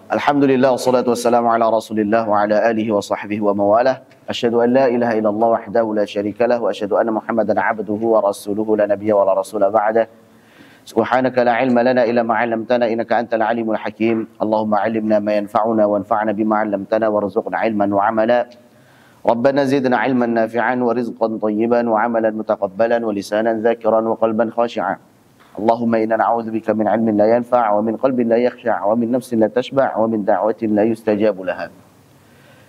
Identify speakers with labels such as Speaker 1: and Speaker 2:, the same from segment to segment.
Speaker 1: Alhamdulillah wassalatu wassalamu ala Rasulillah wa ala alihi wa sahbihi wa mawalah. Asyhadu an la ilaha illallah wahdahu la syarika lah wa asyhadu anna Muhammadan abduhu wa rasuluhu la nabiyya wa la rasula ba'dah. Subhanaka la ilma lana illa ma 'allamtana innaka antal alimul hakim. Allahumma 'allimna ma yanfa'una wanfa'na bima 'allamtana warzuqna 'ilman wa 'amala. Rabbana zidna 'ilman nafi'an wa rizqan thayyiban wa 'amalan mutaqabbalan wa lisanan dzakiran wa qalban khashi'an. Allahumma inna na'udzubika min 'ilmin la yanfa' wa min qalbin la yakhsha' wa min nafsin la tashba' wa min da'watin la yustajabu laha.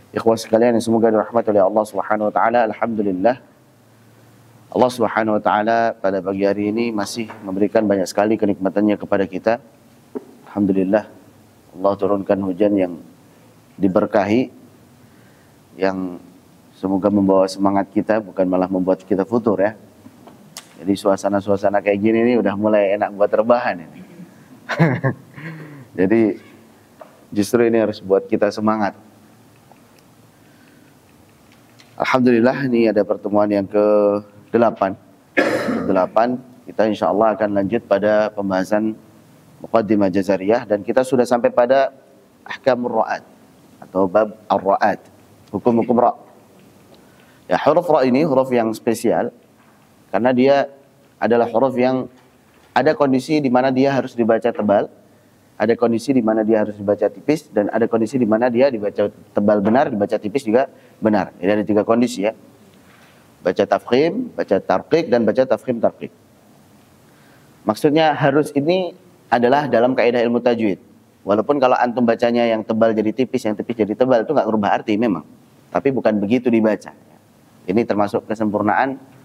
Speaker 1: Ikhwan sekalian yang semoga dirahmati oleh Allah Subhanahu wa taala, alhamdulillah Allah Subhanahu wa taala pada pagi hari ini masih memberikan banyak sekali kenikmatannya kepada kita. Alhamdulillah Allah turunkan hujan yang diberkahi, yang semoga membawa semangat kita, bukan malah membuat kita futur ya. Jadi suasana-suasana kayak gini nih udah mulai enak buat rebahan ini. Jadi justru ini harus buat kita semangat. Alhamdulillah ini ada pertemuan yang ke-8. Kita insya Allah akan lanjut pada pembahasan Muqaddimah Jazariyah, dan kita sudah sampai pada Ahkamur Ra'at atau bab Ar-Ra'at, hukum-hukum Ra'. Ya, huruf Ra' ini huruf yang spesial karena dia adalah huruf yang ada kondisi di mana dia harus dibaca tebal, ada kondisi di mana dia harus dibaca tipis, dan ada kondisi di mana dia dibaca tebal benar, dibaca tipis juga benar. Jadi ada 3 kondisi ya. Baca tafkhim, baca tarqiq, dan baca tafkhim tarqiq. Maksudnya harus ini adalah dalam kaidah ilmu tajwid. Walaupun kalau antum bacanya yang tebal jadi tipis, yang tipis jadi tebal, itu nggak berubah arti memang. Tapi bukan begitu dibaca. Ini termasuk kesempurnaan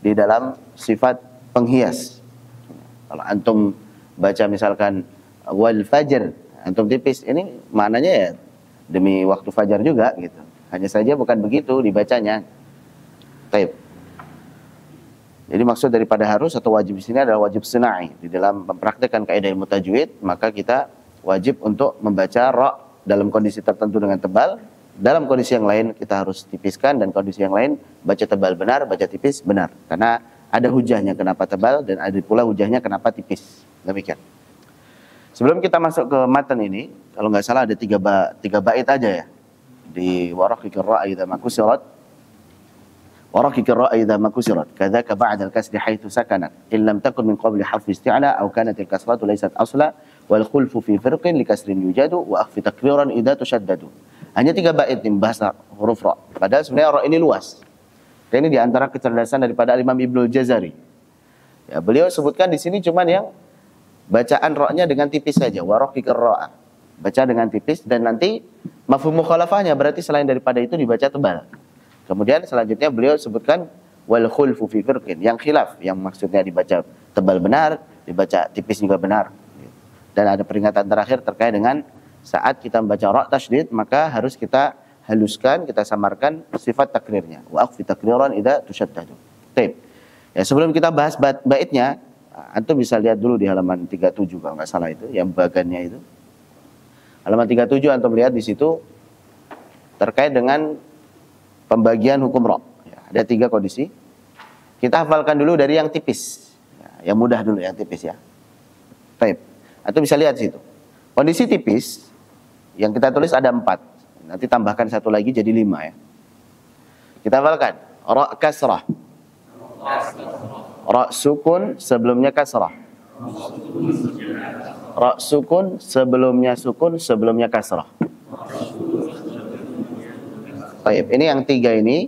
Speaker 1: di dalam sifat penghias. Kalau antum baca misalkan wal fajr, antum tipis, ini maknanya ya demi waktu fajar juga gitu. Hanya saja bukan begitu dibacanya. Baik. Jadi maksud daripada harus atau wajib di sini adalah wajib sunai. Di dalam mempraktikkan kaidah ilmu tajwid, maka kita wajib untuk membaca ra dalam kondisi tertentu dengan tebal. Dalam kondisi yang lain kita harus tipiskan, dan kondisi yang lain baca tebal benar, baca tipis benar. Karena ada hujahnya kenapa tebal, dan ada pula hujahnya kenapa tipis. Demikian. Sebelum kita masuk ke matan ini, kalau nggak salah ada 3 bait aja ya. Di warakikir ra' idza makusirat. Warakikir ra' idza makusirat. Kadzaka ba'da al-kasri haitsu sakanat. In lam takun min qabli harfi isti'la aw kanat al-kasratu laysat asla wal khulfu fi firqin li kasrin yujadu wa akhfi takriran idza tushaddadu. Hanya 3 bait nih bahasa huruf ra. Padahal sebenarnya ra ini luas. Dan ini diantara kecerdasan daripada Imam Ibnul Jazari. Ya, beliau sebutkan di sini cuman yang bacaan ra-nya dengan tipis saja. Warakikir ra'. Baca dengan tipis, dan nanti mafhum mukhalafahnya berarti selain daripada itu dibaca tebal. Kemudian selanjutnya beliau sebutkan wal khulfu fi firqin, yang khilaf, yang maksudnya dibaca tebal benar, dibaca tipis juga benar. Dan ada peringatan terakhir terkait dengan saat kita membaca ra' tasydid, maka harus kita haluskan, kita samarkan sifat takrirnya. Wa akhfi takriran idza tushaddadu. Baik. Ya, sebelum kita bahas baitnya, antum bisa lihat dulu di halaman 37 kalau nggak salah itu, yang bagannya itu. Halaman 37 antum lihat di situ terkait dengan pembagian hukum ra'. Ya, ada 3 kondisi. Kita hafalkan dulu dari yang tipis. Ya, yang mudah dulu, yang tipis ya. Baik. Antum bisa lihat di situ. Kondisi tipis yang kita tulis ada 4. Nanti tambahkan 1 lagi jadi 5 ya. Kita hafalkan. Ra' kasrah. Ra' sukun sebelumnya kasrah. Ra' sukun sebelumnya kasrah. Baik, ini yang 3 ini.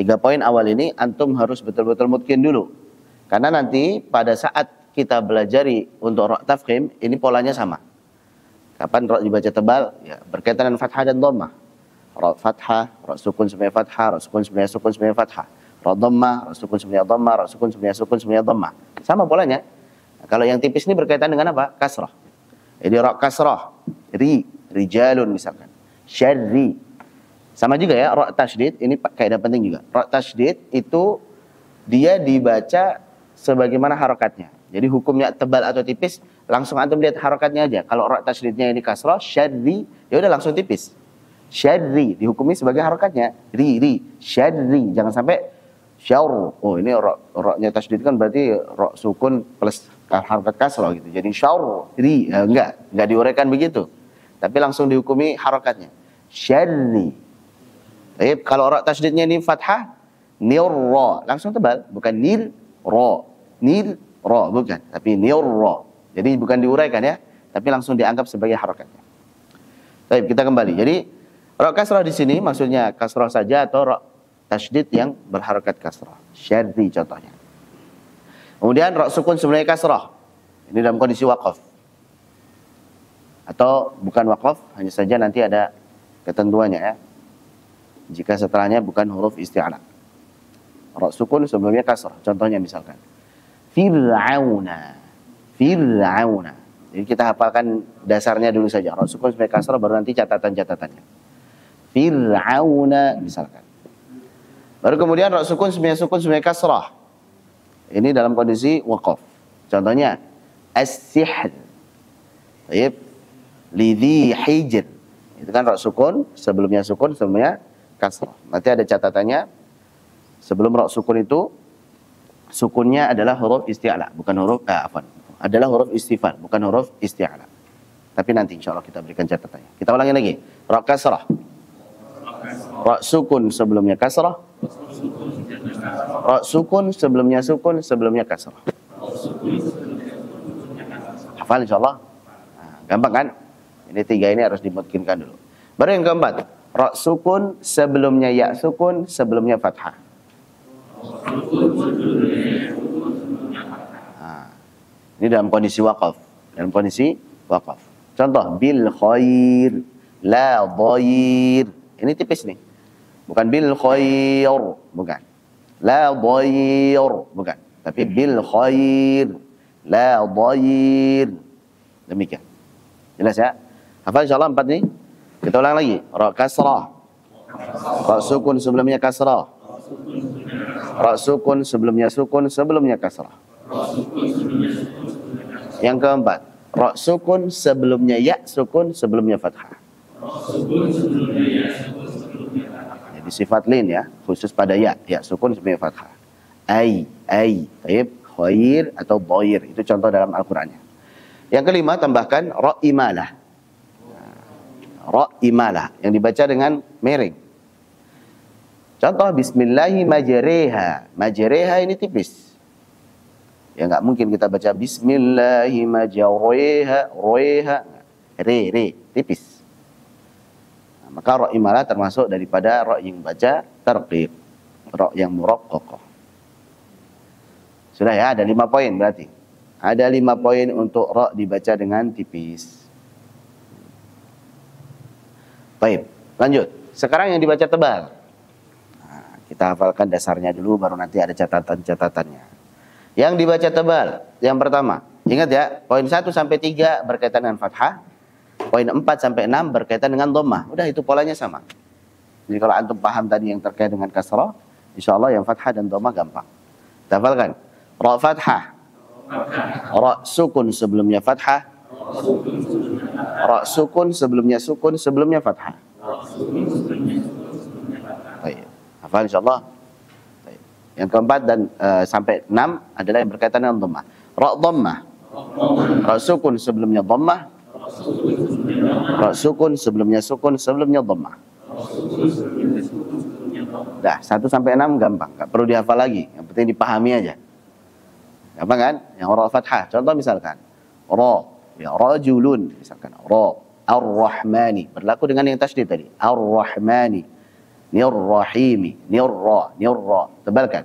Speaker 1: 3 poin awal ini antum harus betul-betul mutqin dulu. Karena nanti pada saat kita belajari untuk ra' tafkhim, ini polanya sama. Kapan ra' dibaca tebal? Ya, berkaitan dengan fathah dan dhammah. Ra' fathah, ra' sukun sebenarnya fathah, ra' sukun sebenarnya fathah. Ra' dhammah, ra' sukun sebenarnya dhammah, ra' sukun sebenarnya dhammah. Sama polanya. Nah, kalau yang tipis ini berkaitan dengan apa? Kasrah. Jadi ra' kasrah, rijalun misalkan. Syarri. Sama juga ya, ra' tasydid, ini kaidah penting juga. Ra' tasydid itu dia dibaca sebagaimana harokatnya. Jadi hukumnya tebal atau tipis, langsung antum lihat harokatnya aja. Kalau ra' tasydidnya ini kasrah, syarri, ya udah langsung tipis. Syarri dihukumi sebagai harokatnya. Syarri, jangan sampai syarr. Oh, ini ra'-nya tasydid kan berarti ra' sukun plus harokat kasrah gitu. Jadi syarri, enggak diuraikan begitu. tapi langsung dihukumi harakatnya. Syarri. Baik, kalau ra tasydidnya ini fathah, nirra, langsung tebal, bukan nir ra. Nir ra bukan, tapi nirra. Jadi bukan diuraikan ya, tapi langsung dianggap sebagai harakatnya. Baik, kita kembali. Jadi ra kasrah di sini maksudnya kasrah saja atau ra tasydid yang berharakat kasrah. Syarri contohnya. Kemudian ra sukun sebenarnya kasrah. Ini dalam kondisi waqaf. Atau bukan waqaf, hanya saja nanti ada ketentuannya ya. Jika setelahnya bukan huruf isti'ala. Ra sukun sebelumnya kasrah. Contohnya misalkan Fir'auna. Fir'auna. Jadi kita hafalkan dasarnya dulu saja. Ra sukun sebagai kasrah, baru nanti catatan-catatannya. Fir'auna misalkan. Baru kemudian ra sukun sebagai kasrah. Ini dalam kondisi waqaf. Contohnya as-sihr. Baik. Lidhi hijr. Itu kan ra sukun, sebelumnya kasrah. Nanti ada catatannya. Sebelum ra sukun itu sukunnya adalah huruf isti'ala, bukan huruf adalah huruf istifal, bukan huruf isti'ala. Tapi nanti insyaallah kita berikan catatannya. Kita ulangi lagi. Ra kasrah. Ra sukun sebelumnya kasrah. Ra sukun sebelumnya kasrah. Hafal insyaallah. Nah, gampang kan? Ini tiga ini harus dimungkinkan dulu. Baru yang keempat, ra sukun sebelumnya ya sukun sebelumnya fathah. Nah, ini dalam kondisi waqaf. Contoh bil khair la dhair. Ini tipis nih. Bukan bil khair, bukan. La dhair, bukan. Tapi bil khair la dhair. Demikian. Jelas ya? Hafal insyaallah 4 ini. Kita ulang lagi. Ra kasrah. Ra sukun sebelumnya kasrah. Ra sukun sebelumnya kasrah. Yang keempat, ra sukun sebelumnya ya sukun sebelumnya fathah. Jadi sifat lin ya, khusus pada ya sukun sebelumnya fathah. Ai, taib, khair atau dhair. Itu contoh dalam Al-Qur'annya. Yang kelima, tambahkan ra imalah. Ra imalah yang dibaca dengan miring. Contoh bismillahi majreha. Majreha ini tipis. Ya nggak mungkin kita baca bismillahi majreha, roeha, re, tipis. Nah, maka ra imalah termasuk daripada ra yang baca tarqiq, ra yang muraqqaqah. Sudah ya, ada 5 poin berarti. Ada 5 poin untuk ra dibaca dengan tipis. Baik, lanjut. Sekarang yang dibaca tebal. Nah, kita hafalkan dasarnya dulu, baru nanti ada catatan-catatannya. Yang dibaca tebal, yang pertama. Ingat ya, poin 1 sampai 3 berkaitan dengan fathah. Poin 4 sampai 6 berkaitan dengan dhammah. Udah, itu polanya sama. Jadi kalau antum paham tadi yang terkait dengan kasrah, insyaallah yang fathah dan dhammah gampang. Kita hafalkan. Ra fathah. Ra sukun sebelumnya fathah. Ra sukun sebelumnya fathah. Baik. Hafal insyaallah. Baik. Yang keempat dan sampai 6 adalah yang berkaitan dengan dhammah. Ra dhammah. Ra sukun sebelumnya dhammah. Ra sukun sebelumnya dhammah. Dah, 1 sampai 6 gampang, enggak perlu dihafal lagi. Yang penting dipahami aja. Gampang kan? Yang ra fathah. Contoh misalkan ra ya rajulun misalkan ra ar-rahmani berlaku dengan yang tasydid tadi ar-rahmani nir-rahimi nirra tebalkan.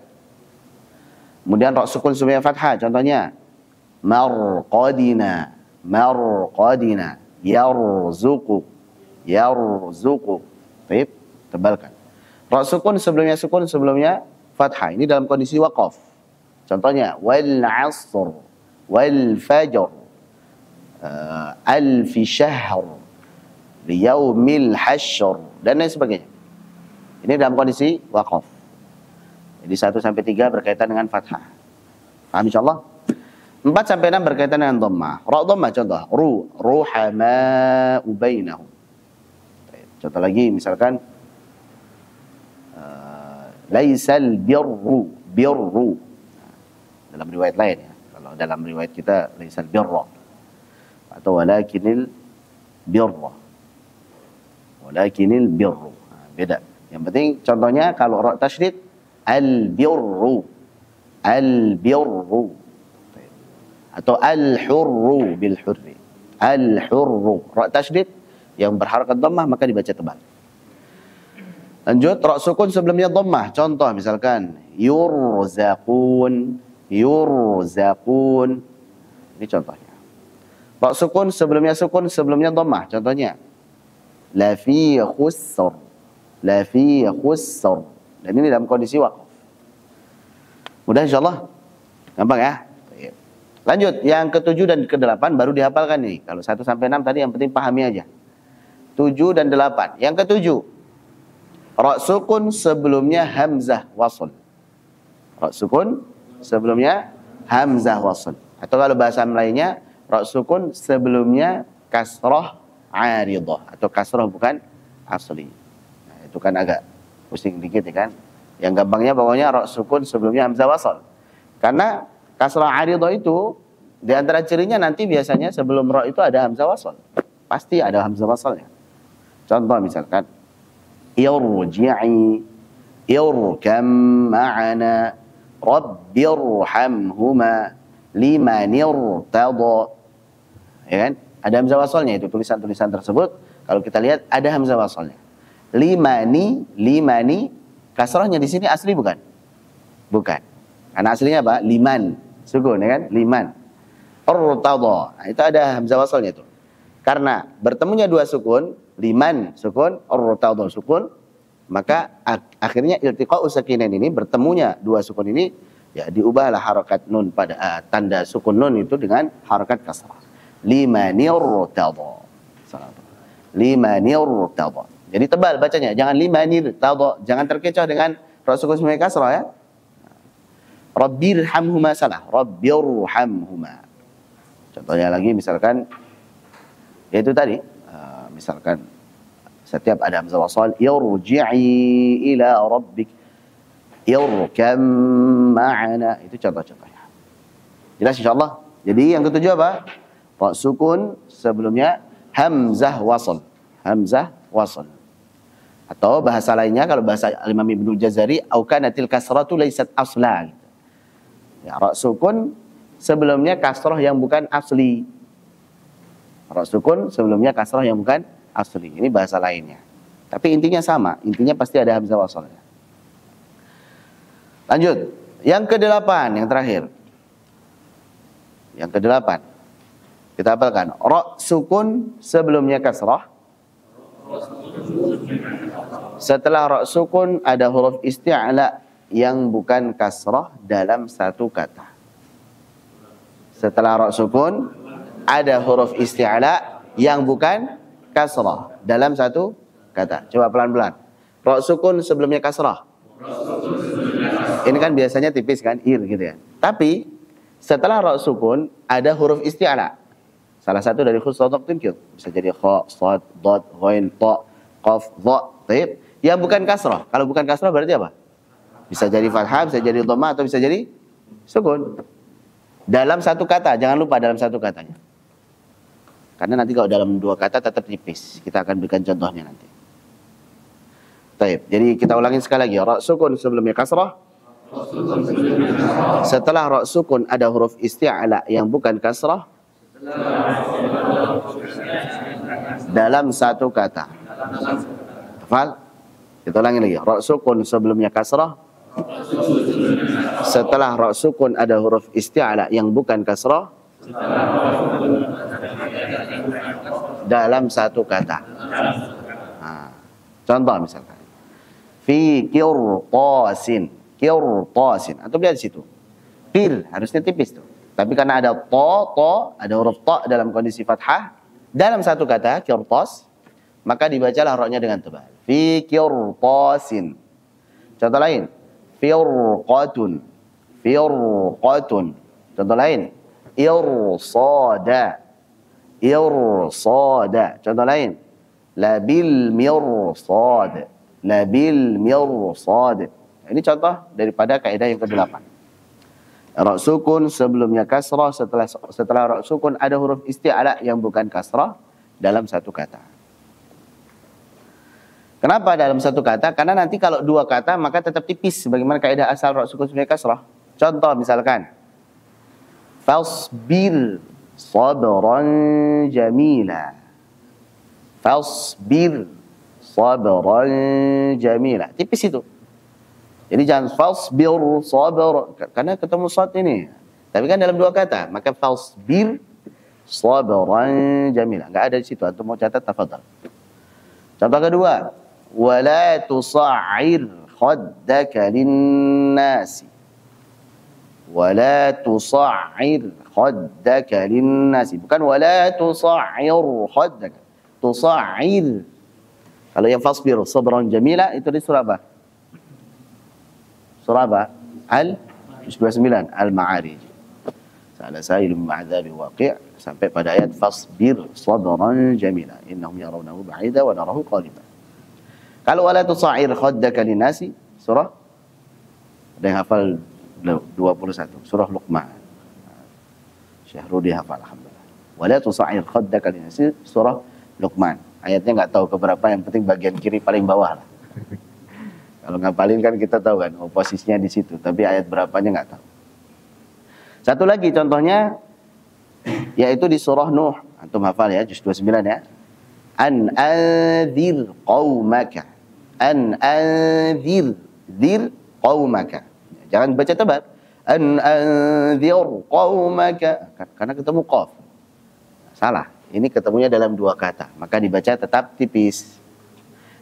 Speaker 1: Kemudian ra sukun sebelumnya fathah contohnya marqadina yarzuqu baik tebalkan. Ra sukun sebelumnya fathah ini dalam kondisi waqaf. Contohnya wal 'asr wal fajr alfi syahr liyaumil hasyr dan lain sebagainya. Ini dalam kondisi waqaf. Jadi 1 sampai 3 berkaitan dengan fathah. Paham insyaallah? 4 sampai 6 berkaitan dengan dhammah. Ra dhammah contoh ruhama'u bainahum. Contoh lagi misalkan laisal birru dalam riwayat lain ya. Kalau dalam riwayat kita laisal birra atau walakinil birra. walakinil birru. Beda. Yang penting contohnya kalau ra tasydid al-birru, al-birru, atau al-hurru bil hurri, al-hurru. Ra tasydid yang berharakat dhammah maka dibaca tebal. Lanjut, ra sukun sebelumnya dhammah. Contoh misalkan yurzaqun, yurzaqun. Ini contohnya. Ra sukun sebelumnya dhammah. Contohnya la fi khusr, la fi khusr. Dan ini dalam kondisi waqaf. Mudah insyaallah. Gampang ya? Lanjut, yang ke-7 dan ke-8 baru dihafalkan nih. Kalau 1 sampai 6 tadi yang penting pahami aja. 7 dan 8. Yang ke-7, ra sukun sebelumnya hamzah wasl. Ra sukun sebelumnya hamzah wasl. Atau kalau bahasa lainnya, ra sukun sebelumnya kasrah aridah atau kasrah bukan asli. Nah, itu kan agak pusing dikit ya kan. Yang gampangnya pokoknya ra sukun sebelumnya hamzah wasl. Karena kasrah aridah itu di antara cirinya nanti biasanya sebelum ra itu ada hamzah wasl. Pasti ada hamzah waslnya. Contoh misalkan irji'i, irkam ma'ana, rabbirhamhuma, liman irtada. Ya kan? Ada hamzah wasalnya itu tulisan-tulisan tersebut. Kalau kita lihat ada hamzah wasalnya. Limani, limani, kasrahnya di sini asli bukan? Bukan. Karena aslinya apa? Liman. Sukun ya kan? Liman. Irtada. Nah, itu ada hamzah wasalnya itu. Karena bertemunya dua sukun, liman sukun, irtada sukun, maka akhirnya iltiqa'u sakinain ini bertemunya dua sukun ini ya diubahlah harakat nun pada tanda sukun nun itu dengan harakat kasrah. Limanir tada. Limanir tada. Jadi tebal bacanya, jangan limanir tada, jangan terkecoh dengan ra sukun sebagai kasrah ya. Rabbirhamhuma salah, rabbirhamhuma. Contohnya lagi misalkan yaitu tadi misalkan setiap ada hamzah wasal irji'i ila rabbik, irkam ma'ana, itu contoh-contohnya. Jelas insyaallah. Jadi yang ketujuh apa? Ra sukun sebelumnya hamzah wasl. Hamzah wasl. Atau bahasa lainnya kalau bahasa Imam Ibnu Jazari au kanatil kasratu laysat asla. Ya, ra sukun sebelumnya kasrah yang bukan asli. Ra sukun sebelumnya kasrah yang bukan asli. Ini bahasa lainnya. Tapi intinya sama. Intinya pasti ada hamzah wasalnya. Lanjut. Yang ke-8, yang terakhir. Yang ke-8. Kita hafalkan. Ra sukun sebelumnya kasrah. Setelah ra sukun ada huruf isti'la yang bukan kasrah dalam satu kata. Setelah ra sukun ada huruf isti'la yang bukan kasrah dalam satu kata. Coba pelan-pelan. Ra sukun sebelumnya kasrah. Ini kan biasanya tipis kan, ir gitu ya. Tapi setelah ra sukun ada huruf isti'la. Salah satu dari huruf tankir. Bisa jadi kha, shad, dad, ghain, ta, qaf, dha. Baik. Yang bukan kasrah. Kalau bukan kasrah berarti apa? Bisa jadi fathah, bisa jadi dhammah atau bisa jadi sukun. Dalam satu kata, jangan lupa dalam satu katanya. Karena nanti kalau dalam dua kata tetap tipis. Kita akan berikan contohnya nanti. Baik, jadi kita ulangin sekali lagi. Ra sukun sebelumnya kasrah. Setelah ra sukun ada huruf isti'la yang bukan kasrah. Dalam satu kata. Hafal? Kita ulangi lagi. Ra sukun sebelumnya kasrah. Setelah ra sukun ada huruf isti'la yang bukan kasrah. Dalam satu kata. Nah, contoh misalkan. Fi qirtasin. Qirtasin. Atau lihat di situ. Qir harusnya tipis tuh. Tapi karena ada ta, ada huruf ta dalam kondisi fathah dalam satu kata qirtas, maka dibacalah ra-nya dengan tebal. Fi qirtasin. Contoh lain. Firqatun. Firqatun. Contoh lain. Irsada. Irsada. Contoh lain. Labil mirsad. Labil mirsad. Ini contoh daripada kaidah yang ke-8. Ra sukun sebelumnya kasrah, setelah ra sukun ada huruf isti'la yang bukan kasrah dalam satu kata. Kenapa dalam satu kata? Karena nanti kalau dua kata maka tetap tipis. Bagaimana kaidah asal ra sukun sebagai kasrah? Contoh misalkan, fasbir sabran jamila. Fasbir sabran jamila. Tipis itu. Jadi jangan fasbir sabar, karena ketemu sad ini. Tapi kan dalam dua kata, maka fasbir sabran jamila. Enggak ada di situ. Antum mau catat, tafadhal. Contoh kedua, wala tusa'ir khaddaka lin-nasi. Wala tusa'ir khaddaka lin-nasi. Bukan wala tusa'ir khaddaka. Tusa'ir. Kalau yang fasbir sabran jamila itu di surah apa? Surah apa? Al-29 Al-Ma'arij. Sa'ala sa'ilun ma'adzabi waqi' sampai pada ayat fasbir sabran jamila innahum yarawnahu ba'ida wa narahu qariba. Kalau wala tusa'ir khaddaka lin-nasi surah, ada yang hafal 21 surah Luqman. Syahrudi hafal alhamdulillah. Wala tusa'ir khaddaka lin-nasi surah Luqman. Ayatnya enggak tahu keberapa, yang penting bagian kiri paling bawah lah. Kalau ngapalin kan kita tahu kan posisinya di situ, tapi ayat berapanya enggak tahu. Satu lagi contohnya yaitu di surah Nuh. Antum hafal ya, juz 29 ya. An anzir qaumaka. An anzir dzir qaumaka. Jangan baca tebal. An anzir qaumaka, karena ketemu qaf. Salah. Ini ketemunya dalam dua kata, maka dibaca tetap tipis.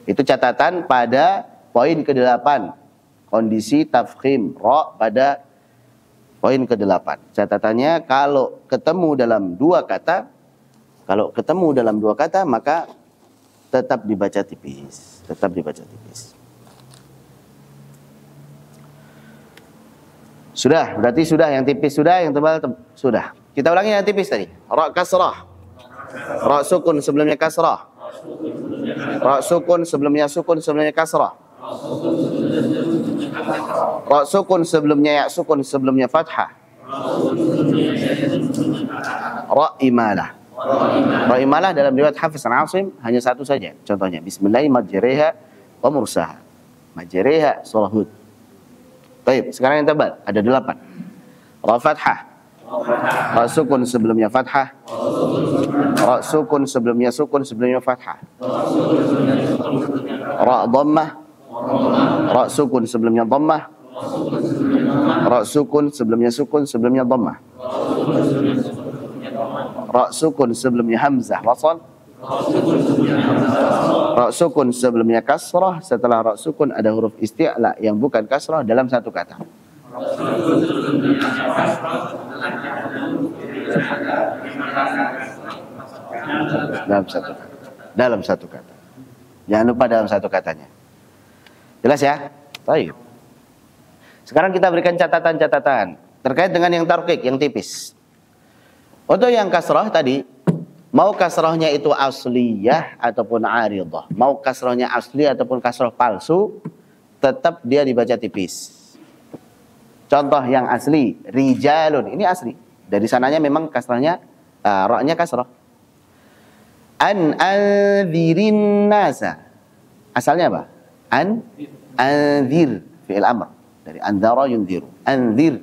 Speaker 1: Itu catatan pada poin ke-8. Kondisi tafkhim ra pada poin ke-8. Catatannya kalau ketemu dalam dua kata, maka tetap dibaca tipis, Sudah, berarti sudah yang tipis sudah, yang tebal sudah. Kita ulangi yang tipis tadi. Ra kasrah. Ra sukun sebelumnya kasrah. Ra sukun sebelumnya kasrah. Ra sukun sebelumnya ya sukun sebelumnya fathah. Ra imalah. Ra imalah dalam riwayat Hafiz an Asim hanya satu saja. Contohnya bismillah majriha wa mursaha. Majriha surah Hud. Baik, sekarang yang tebal ada 8. Ra fathah. Ra sukun sebelumnya fathah. Ra sukun sebelumnya fathah. Ra dhammah. Ra sukun sebelumnya dhammah. Ra sukun sebelumnya dhammah. Ra sukun sebelumnya hamzah wasal. Ra sukun sebelumnya kasrah. Setelah ra sukun ada huruf isti'la yang bukan kasrah dalam satu kata. Dalam satu kata. Jangan lupa dalam satu katanya. Jelas ya? Baik. Sekarang kita berikan catatan-catatan terkait dengan yang tarqiq, yang tipis. Untuk yang kasrah tadi, mau kasrahnya itu asliyah ataupun aridah, mau kasrahnya asli ataupun kasrah palsu, tetap dia dibaca tipis. Contoh yang asli, rijalun, ini asli. Dari sananya memang kasrahnya, ra-nya kasrah. An anzirin nasa. Asalnya apa? Anzir, fi'il amr. Dari anzara yunziru. Anzir.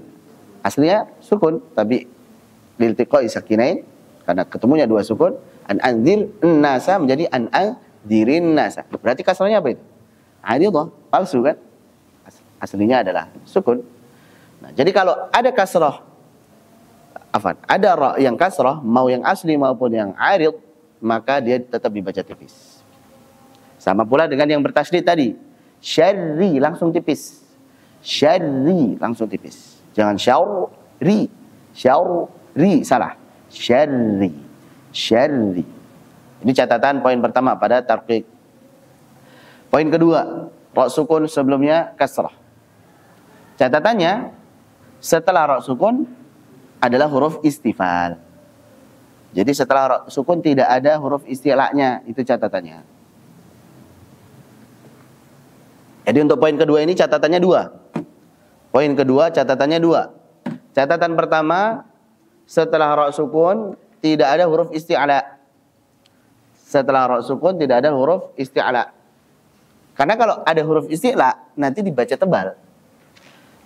Speaker 1: Aslinya sukun, tapi liltiqai sakinain, karena ketemunya dua sukun. An anzir nasa menjadi an anzirin nasa. Berarti kasrahnya apa itu? Aridah, palsu kan? Aslinya adalah sukun. Nah, jadi kalau ada kasrah, ada ra yang kasrah, mau yang asli maupun yang arid, maka dia tetap dibaca tipis. Sama pula dengan yang bertasydid tadi. Syarri langsung tipis. Syarri langsung tipis. Jangan syarri. Syarri salah. Syarri. Syarri. Ini catatan poin pertama pada tarqiq. Poin kedua, ra sukun sebelumnya kasrah. Catatannya setelah ra sukun adalah huruf istifal. Jadi setelah ra sukun tidak ada huruf isti'la'nya, itu catatannya. Jadi untuk poin kedua ini catatannya 2. Poin kedua catatannya 2. Catatan pertama, setelah ra sukun tidak ada huruf isti'la. Setelah ra sukun tidak ada huruf isti'la. Karena kalau ada huruf isti'la nanti dibaca tebal.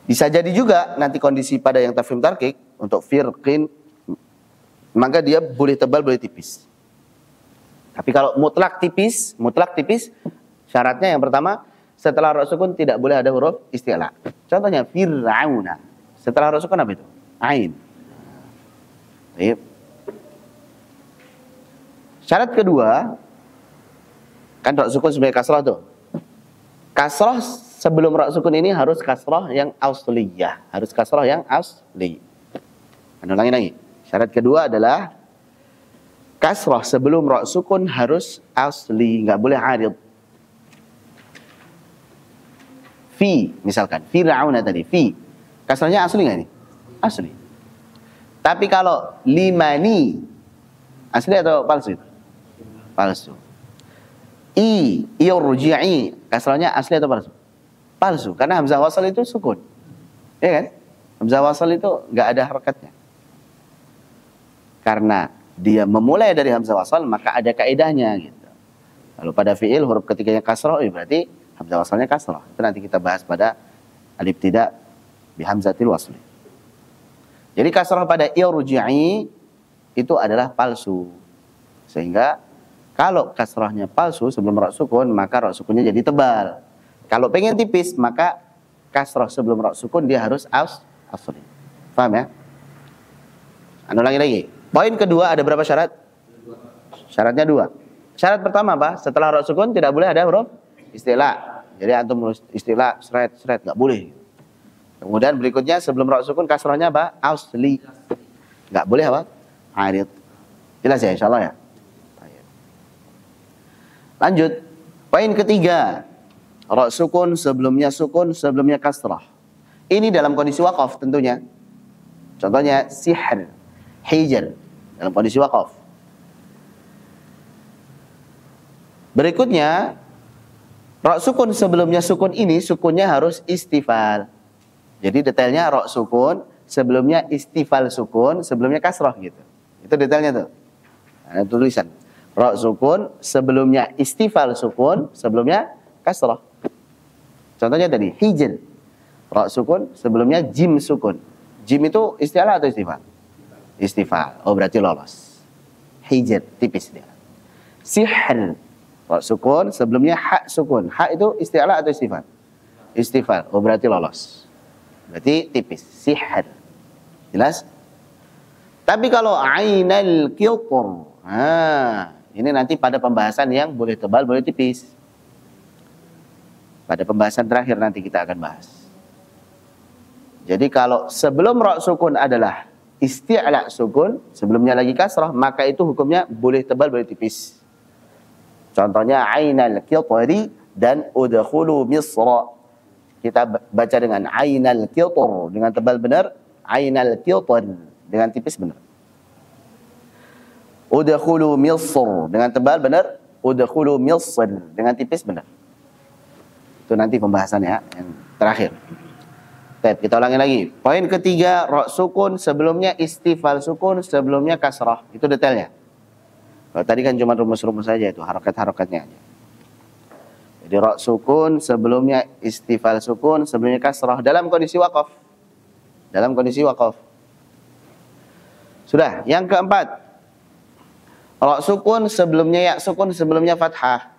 Speaker 1: Bisa jadi juga nanti kondisi pada yang tafkhim tarkik untuk firqin, maka dia boleh tebal boleh tipis. Tapi kalau mutlak tipis, syaratnya yang pertama setelah ra sukun tidak boleh ada huruf isti'la. Contohnya fir'auna. Setelah ra sukun apa itu? Ain. Baik. Syarat kedua, kan ra sukun sebagai kasrah tuh. Kasrah sebelum ra sukun ini harus kasrah yang asliyah, harus kasrah yang asli. Ulangi lagi. Syarat kedua adalah kasrah sebelum ra sukun harus asli, enggak boleh arid. Fi, misalkan fir'auna tadi, fi. Kasrahnya asli enggak nih? Asli. Tapi kalau limani, asli atau palsu? Palsu. Irji'i, kasrahnya asli atau palsu? Palsu, karena hamzah wasal itu sukun. Ya kan? Hamzah wasal itu enggak ada harakatnya. Karena dia memulai dari hamzah wasal, maka ada kaidahnya gitu. Lalu pada fi'il huruf ketiganya kasrah, berarti hamzah wasalnya kasrah. Itu nanti kita bahas pada al-ibtida' bi hamzatil wasli. Jadi kasrah pada irji'i itu adalah palsu. Sehingga kalau kasrahnya palsu sebelum ra sukun, maka ra sukunnya jadi tebal. Kalau pengen tipis, maka kasrah sebelum ra sukun dia harus asli. Paham ya? Ulangi lagi. Poin kedua ada berapa syarat? Syaratnya 2. Syarat pertama apa? Setelah ra sukun tidak boleh ada huruf isti'la. Jadi antum isti'la seret enggak boleh. Kemudian berikutnya sebelum ra sukun kasrahnya apa? Asli. Enggak boleh apa? Arid. Jelas ya insyaallah ya? Lanjut. Poin ketiga. Ra sukun, sebelumnya kasrah. Ini dalam kondisi waqaf tentunya. Contohnya sihr, hijr dalam kondisi waqaf. Berikutnya ra sukun sebelumnya sukun ini sukunnya harus istifal. Jadi detailnya ra sukun sebelumnya istifal sukun, sebelumnya kasrah gitu. Itu detailnya tuh. Ada tulisan. Ra sukun sebelumnya istifal sukun, sebelumnya kasrah. Contohnya tadi hijr. Ra sukun sebelumnya jim sukun. Jim itu isti'la atau istifal? Istifal. Oh berarti lolos. Hijr tipis dia. Sihr. Ra sukun sebelumnya ha sukun. Ha itu isti'la atau istifal? Istifal. Oh berarti lolos. Berarti tipis. Sihr. Jelas? Tapi kalau ainal qitr, ini nanti pada pembahasan yang boleh tebal, boleh tipis. Pada pembahasan terakhir nanti kita akan bahas. Jadi kalau sebelum ra sukun adalah isti'la sukun, sebelumnya lagi kasrah, maka itu hukumnya boleh tebal, boleh tipis. Contohnya ainal qitri dan udkhulu misra. Kita baca dengan ainal qitr dengan tebal benar, ainal qitr dengan tipis benar. Udkhulu misr dengan tebal benar, udkhulu misr dengan tipis benar. Itu nanti pembahasannya yang terakhir. Baik, kita ulangi lagi. Poin ketiga, ra sukun sebelumnya istifal sukun, sebelumnya kasrah. Itu detailnya. Kalau tadi kan cuma rumus-rumus saja itu, harokat-harokatnya aja. Jadi ra sukun sebelumnya istifal sukun, sebelumnya kasrah dalam kondisi waqaf. Dalam kondisi waqaf. Sudah, yang keempat. Ra sukun sebelumnya ya sukun, sebelumnya fathah.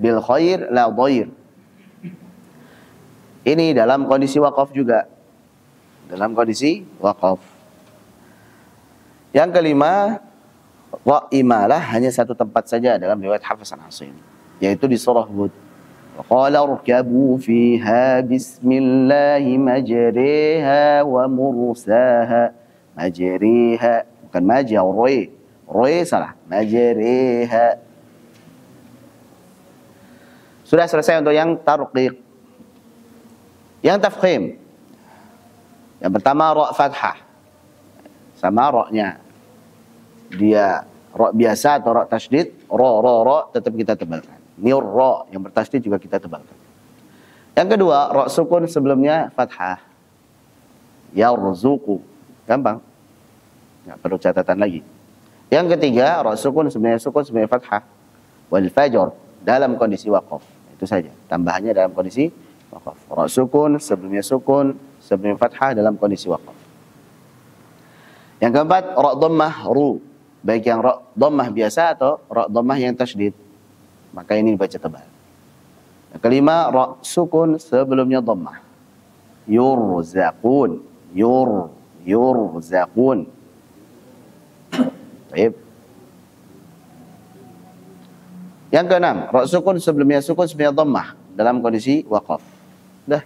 Speaker 1: Bil khair la dhair. Ini dalam kondisi waqaf juga. Dalam kondisi waqaf. Yang kelima, wa imalah hanya satu tempat saja dalam riwayat Hafs an Asim, yaitu di surah Hud. Wa qala irkabu fiha bismillahi majriha wa mursaha. Majriha, bukan majah, roy salah. Majriha. Sudah selesai untuk yang tarqiq. Yang tafkhim. Yang pertama ra fathah. Sama ra-nya. Dia ra biasa atau ra tasydid, ra tetap kita tebalkan. Ini ra yang bertasydid juga kita tebalkan. Yang kedua, ra sukun sebelumnya fathah. Yarzuqu. Gampang. Enggak perlu catatan lagi. Yang ketiga, ra sukun sebelumnya fathah. Wal fajr dalam kondisi waqaf. Itu Itu saja. Tambahannya dalam kondisi waqaf. Ra sukun, sebelumnya fathah dalam kondisi waqaf. Yang keempat, ra dhammah ru. Baik yang ra dhammah biasa atau ra dhammah yang tasydid. Maka ini dibaca tebal. Yang kelima, ra sukun sebelumnya dhammah. Yurzaqun. Yurzaqun. Baik. Yang keenam, ra sukun sebelumnya dhammah dalam kondisi waqaf. Dah.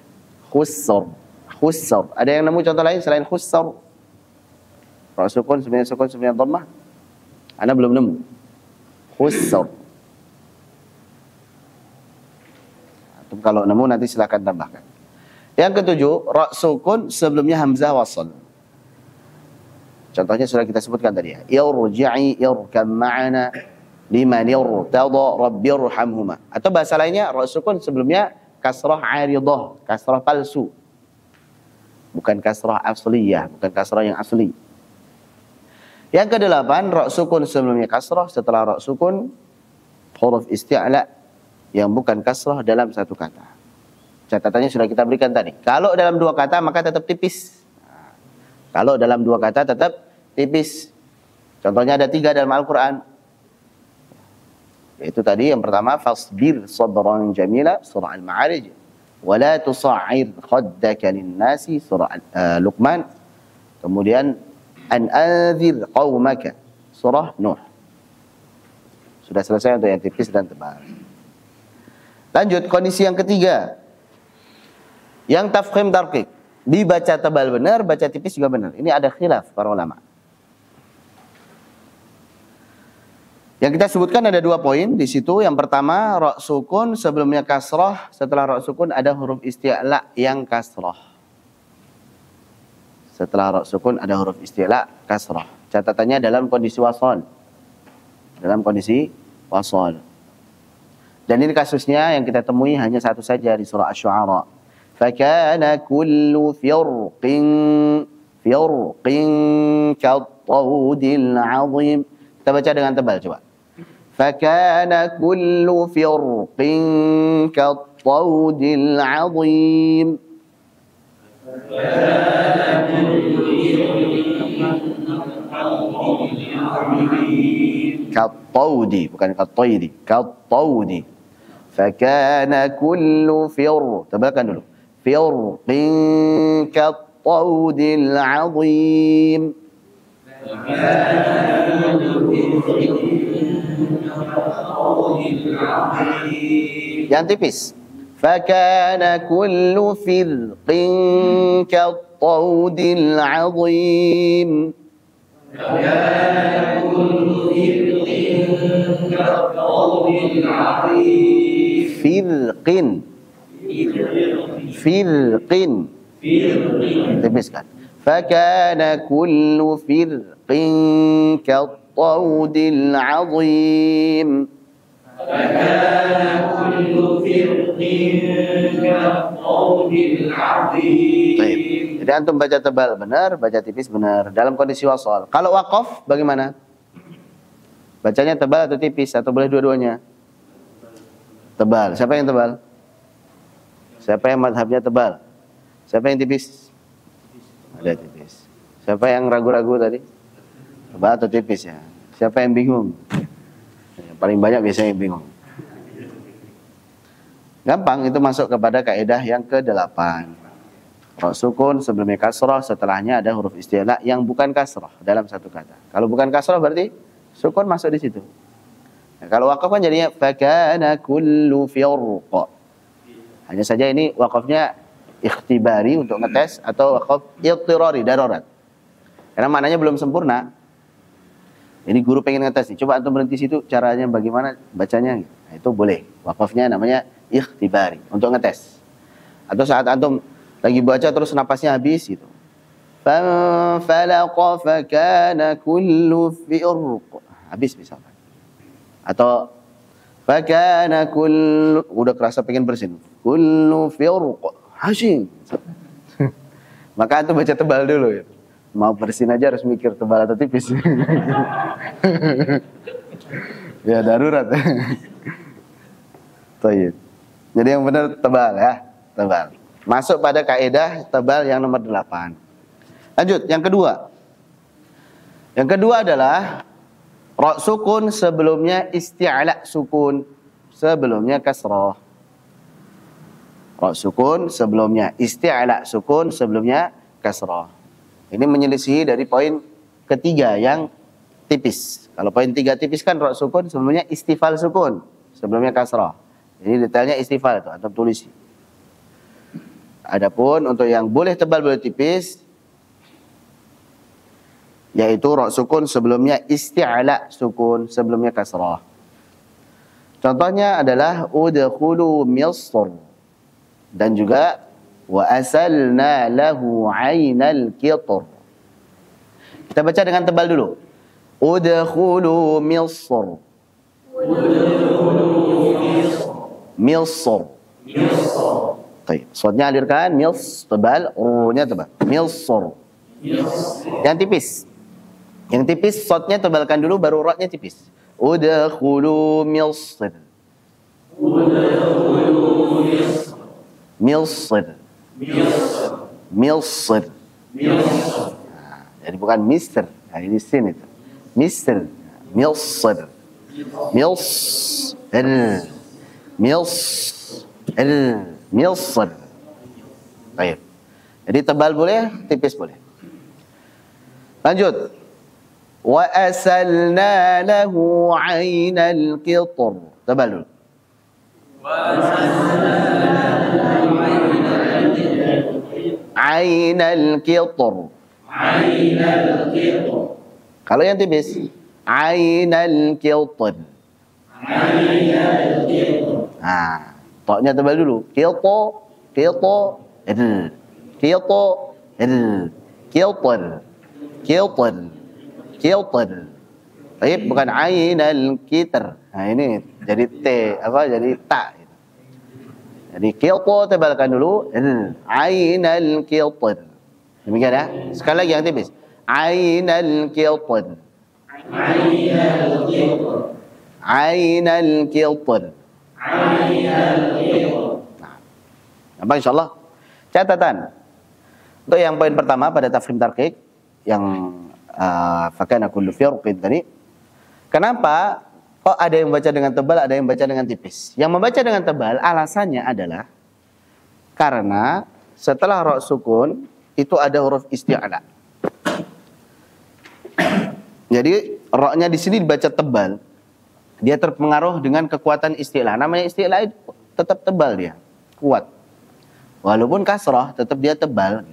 Speaker 1: Khussar. Ada yang nemu contoh lain selain khussar? Ra sukun sebelumnya dhammah? Ana belum nemu. Khussar. Antum kalau nemu nanti silakan tambahkan. Yang ketujuh, ra sukun sebelumnya hamzah wasl. Contohnya sudah kita sebutkan tadi ya. Irji'i irkam ma'ana liman irtada rabbirhamhuma. Atau bahasa lainnya ra sukun sebelumnya kasrah 'aridah, kasrah palsu. Bukan kasrah asliyah, bukan kasrah yang asli. Yang kedelapan, ra sukun sebelumnya kasrah, setelah ra sukun huruf isti'la yang bukan kasrah dalam satu kata. Catatannya sudah kita berikan tadi. Kalau dalam dua kata maka tetap tipis. Kalau dalam dua kata tetap tipis. Contohnya ada 3 dalam Al-Quran. Yaitu tadi yang pertama, fasbir sabran jamila, surah Al-Ma'arij. Wala tusa'ir khaddaka linnasi, surah Luqman. Kemudian an anzir qaumaka, surah Nuh. Sudah selesai untuk yang tipis dan tebal. Lanjut, kondisi yang ketiga. Yang tafkhim tarqiq. Dibaca tebal benar, baca tipis juga benar. Ini ada khilaf para ulama. Yang kita sebutkan ada 2 poin di situ. Yang pertama, ra sukun sebelumnya kasrah, setelah ra sukun ada huruf isti'la yang kasrah. Setelah ra sukun ada huruf isti'la kasrah. Catatannya dalam kondisi wasal. Dalam kondisi wasal. Dan ini kasusnya yang kita temui hanya satu saja di surah Asy-Syu'ara. Fakana kullu firqin kattawdil 'azim. Kita baca dengan tebal coba. Fakana kullu firqin kattawdil 'azim. Kattawdi, bukan kattaydi. Kattawdi. Fakana kullu tebalkan dulu. Firqin kattawdil 'azim. Yang tipis. Fakana kullu firqin kattawdil 'azim. Fakana kullu firqin kattawdil 'azim. Firqin. Tipiskan. Fakana kullu firqin kattawdil 'azim. Fakana kullu firqin kattawdil 'azim. Jadi antum baca tebal benar, baca tipis benar dalam kondisi wasal. Kalau waqaf bagaimana? Bacanya tebal atau tipis atau boleh dua-duanya? Tebal. Siapa yang tebal? Siapa yang mazhabnya tebal? Siapa yang tipis? Ada tipis. Siapa yang ragu-ragu tadi? Tebal atau tipis ya? Siapa yang bingung? Paling banyak biasanya yang bingung. Gampang, itu masuk kepada kaidah yang ke-8. Ra sukun sebelumnya kasrah, setelahnya ada huruf isti'la yang bukan kasrah dalam satu kata. Kalau bukan kasrah berarti sukun masuk di situ. Nah, kalau waqaf kan jadinya fakana kullu firqa. Hanya saja ini waqafnya ikhtibari untuk ngetes atau waqaf idtirari, darurat. Karena maknanya belum sempurna. Ini guru pengen ngetes nih, coba antum berhenti situ, caranya bagaimana bacanya? Nah, itu boleh. Waqafnya namanya ikhtibari, untuk ngetes. Atau saat antum lagi baca terus napasnya habis gitu. Fanfalaqa fakana kullu firqa. Habis misalkan. Atau fakana kullu, udah kerasa pengen bersin. Kullu firqa hasyim. Maka antum baca tebal dulu gitu. Mau bersin aja harus mikir tebal atau tipis. Ya darurat. Baik. Jadi yang benar tebal ya, tebal. Masuk pada kaidah tebal yang nomor 8. Lanjut, yang kedua. Yang kedua adalah ra sukun sebelumnya isti'la sukun, sebelumnya kasrah. Ra sukun sebelumnya isti'la sukun, sebelumnya kasrah. Ini menyelisihi dari poin ketiga yang tipis. Kalau poin 3 tipis kan ra sukun sebelumnya istifal sukun, sebelumnya kasrah. Jadi detailnya istifal itu, antum tulis. Adapun untuk yang boleh tebal boleh tipis, yaitu ra sukun sebelumnya isti'la sukun, sebelumnya kasrah. Contohnya adalah udkhulu Misr, dan juga wa asalna lahu 'ainal qitr. Kita baca dengan tebal dulu. Udkhulu Misr. Misr. Baik, sodnya alirkan, mils tebal, ru-nya tebal. Misr. Yang tipis. Yang tipis sodnya tebalkan dulu, baru ra-nya tipis. Udkhulu Misr. Misr. Misr. Nah, jadi bukan Mister. Nah, ini sin itu. Misr. Misr. Misr. Misr. Misr. Baik. Jadi tebal boleh, tipis boleh. Lanjut. Wa asalna lahu 'ainal qitr. Tebal dulu. Ainal qitr. Ainal qitr. Kalau yang tipis, ainal qitr. Ainal qitr. Nah, toknya tebal dulu. Qitr, qitr, qitr, qitr, qitr, qitr. Baik, bukan ainal qitr. Nah, ini jadi t apa? Jadi ta. Jadi qitr tebalkan dulu, ainal qitr. Demikian ya. Sekali lagi yang tipis. Ainal qitr. Ainal qitr. Ainal qitr. Ainal qitr. Nah, apa insyaallah? Catatan. Untuk yang poin pertama pada tafhim tarqiq yang fakana kullu firqin tadi. Kenapa kok ada yang baca dengan tebal, ada yang baca dengan tipis? Yang membaca dengan tebal alasannya adalah karena setelah ra sukun itu ada huruf isti'la. Jadi ra-nya di sini dibaca tebal. Dia terpengaruh dengan kekuatan isti'la. Namanya isti'la itu tetap tebal dia, kuat. Walaupun kasrah tetap dia tebal.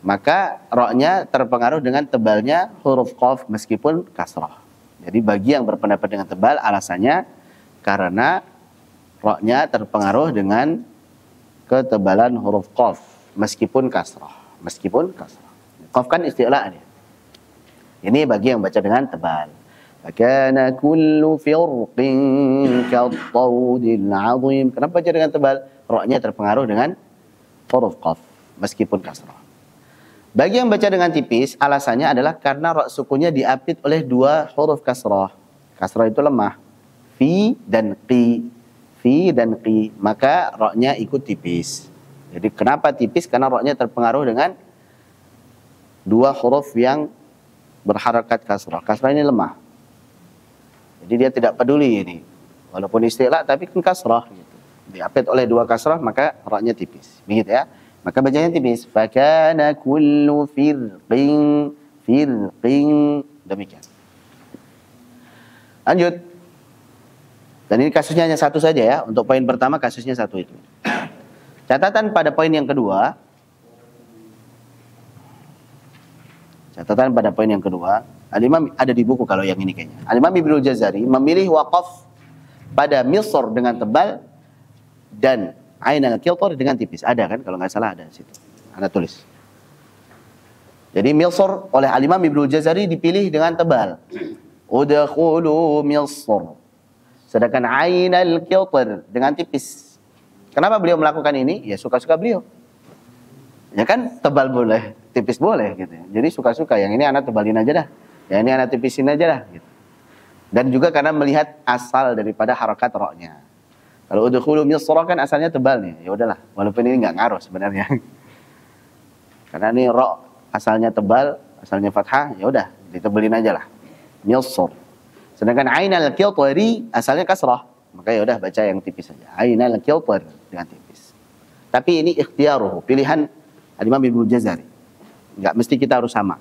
Speaker 1: Maka ra-nya terpengaruh dengan tebalnya huruf qaf meskipun kasrah. Jadi bagi yang berpendapat dengan tebal alasannya karena ra-nya terpengaruh dengan ketebalan huruf qaf meskipun kasrah. Meskipun kasrah. Qaf kan isti'la dia. Ini bagi yang baca dengan tebal. Fakana kullu firqin kattawdil 'azim. Kenapa baca dengan tebal? Ra-nya terpengaruh dengan huruf qaf meskipun kasrah. Bagi yang baca dengan tipis, alasannya adalah karena ra sukunnya diapit oleh dua huruf kasrah. Kasrah itu lemah. Fi dan qi. Fi dan qi. Maka ra-nya ikut tipis. Jadi kenapa tipis? Karena ra-nya terpengaruh dengan dua huruf yang berharakat kasrah. Kasrah ini lemah. Jadi dia tidak peduli ini. Walaupun istilah tapi kan kasrah. Gitu. Diapit oleh dua kasrah maka ra-nya tipis. Begitu ya. Maka bacanya tipis. Fakana kullu firqin. Demikian. Lanjut. Dan ini kasusnya hanya satu saja ya. Untuk poin pertama kasusnya satu itu. Catatan pada poin yang kedua. Catatan pada poin yang kedua. Al-Imam ada di buku kalau yang ini kayaknya. Al-Imam Ibnul Jazari memilih waqaf pada Misr dengan tebal dan ainal qitr dengan tipis. Ada kan? Kalau nggak salah ada di situ. Anda tulis. Jadi Misr oleh Al-Imam Ibnul Jazari dipilih dengan tebal. Udkhulu Misr. Sedangkan ainal qitr dengan tipis. Kenapa beliau melakukan ini? Ya suka-suka beliau. Ya kan tebal boleh, tipis boleh gitu. Jadi suka-suka. Yang ini anak tebalin aja dah. Yang ini anak tipisin aja dah gitu. Dan juga karena melihat asal daripada harakat ra-nya. Kalau udkhulu Misra kan asalnya tebal nih. Ya udahlah, walaupun ini nggak ngaruh sebenarnya. Karena ini ra asalnya tebal, asalnya fathah, ya udah ditebelin aja lah. Misr. Sedangkan ainal qitri asalnya kasrah, maka ya udah baca yang tipis saja. Ainal qitri dengan tipis. Tapi ini ikhtiaruh, pilihan Al-Imam Ibnu Jazari. Enggak mesti kita harus sama.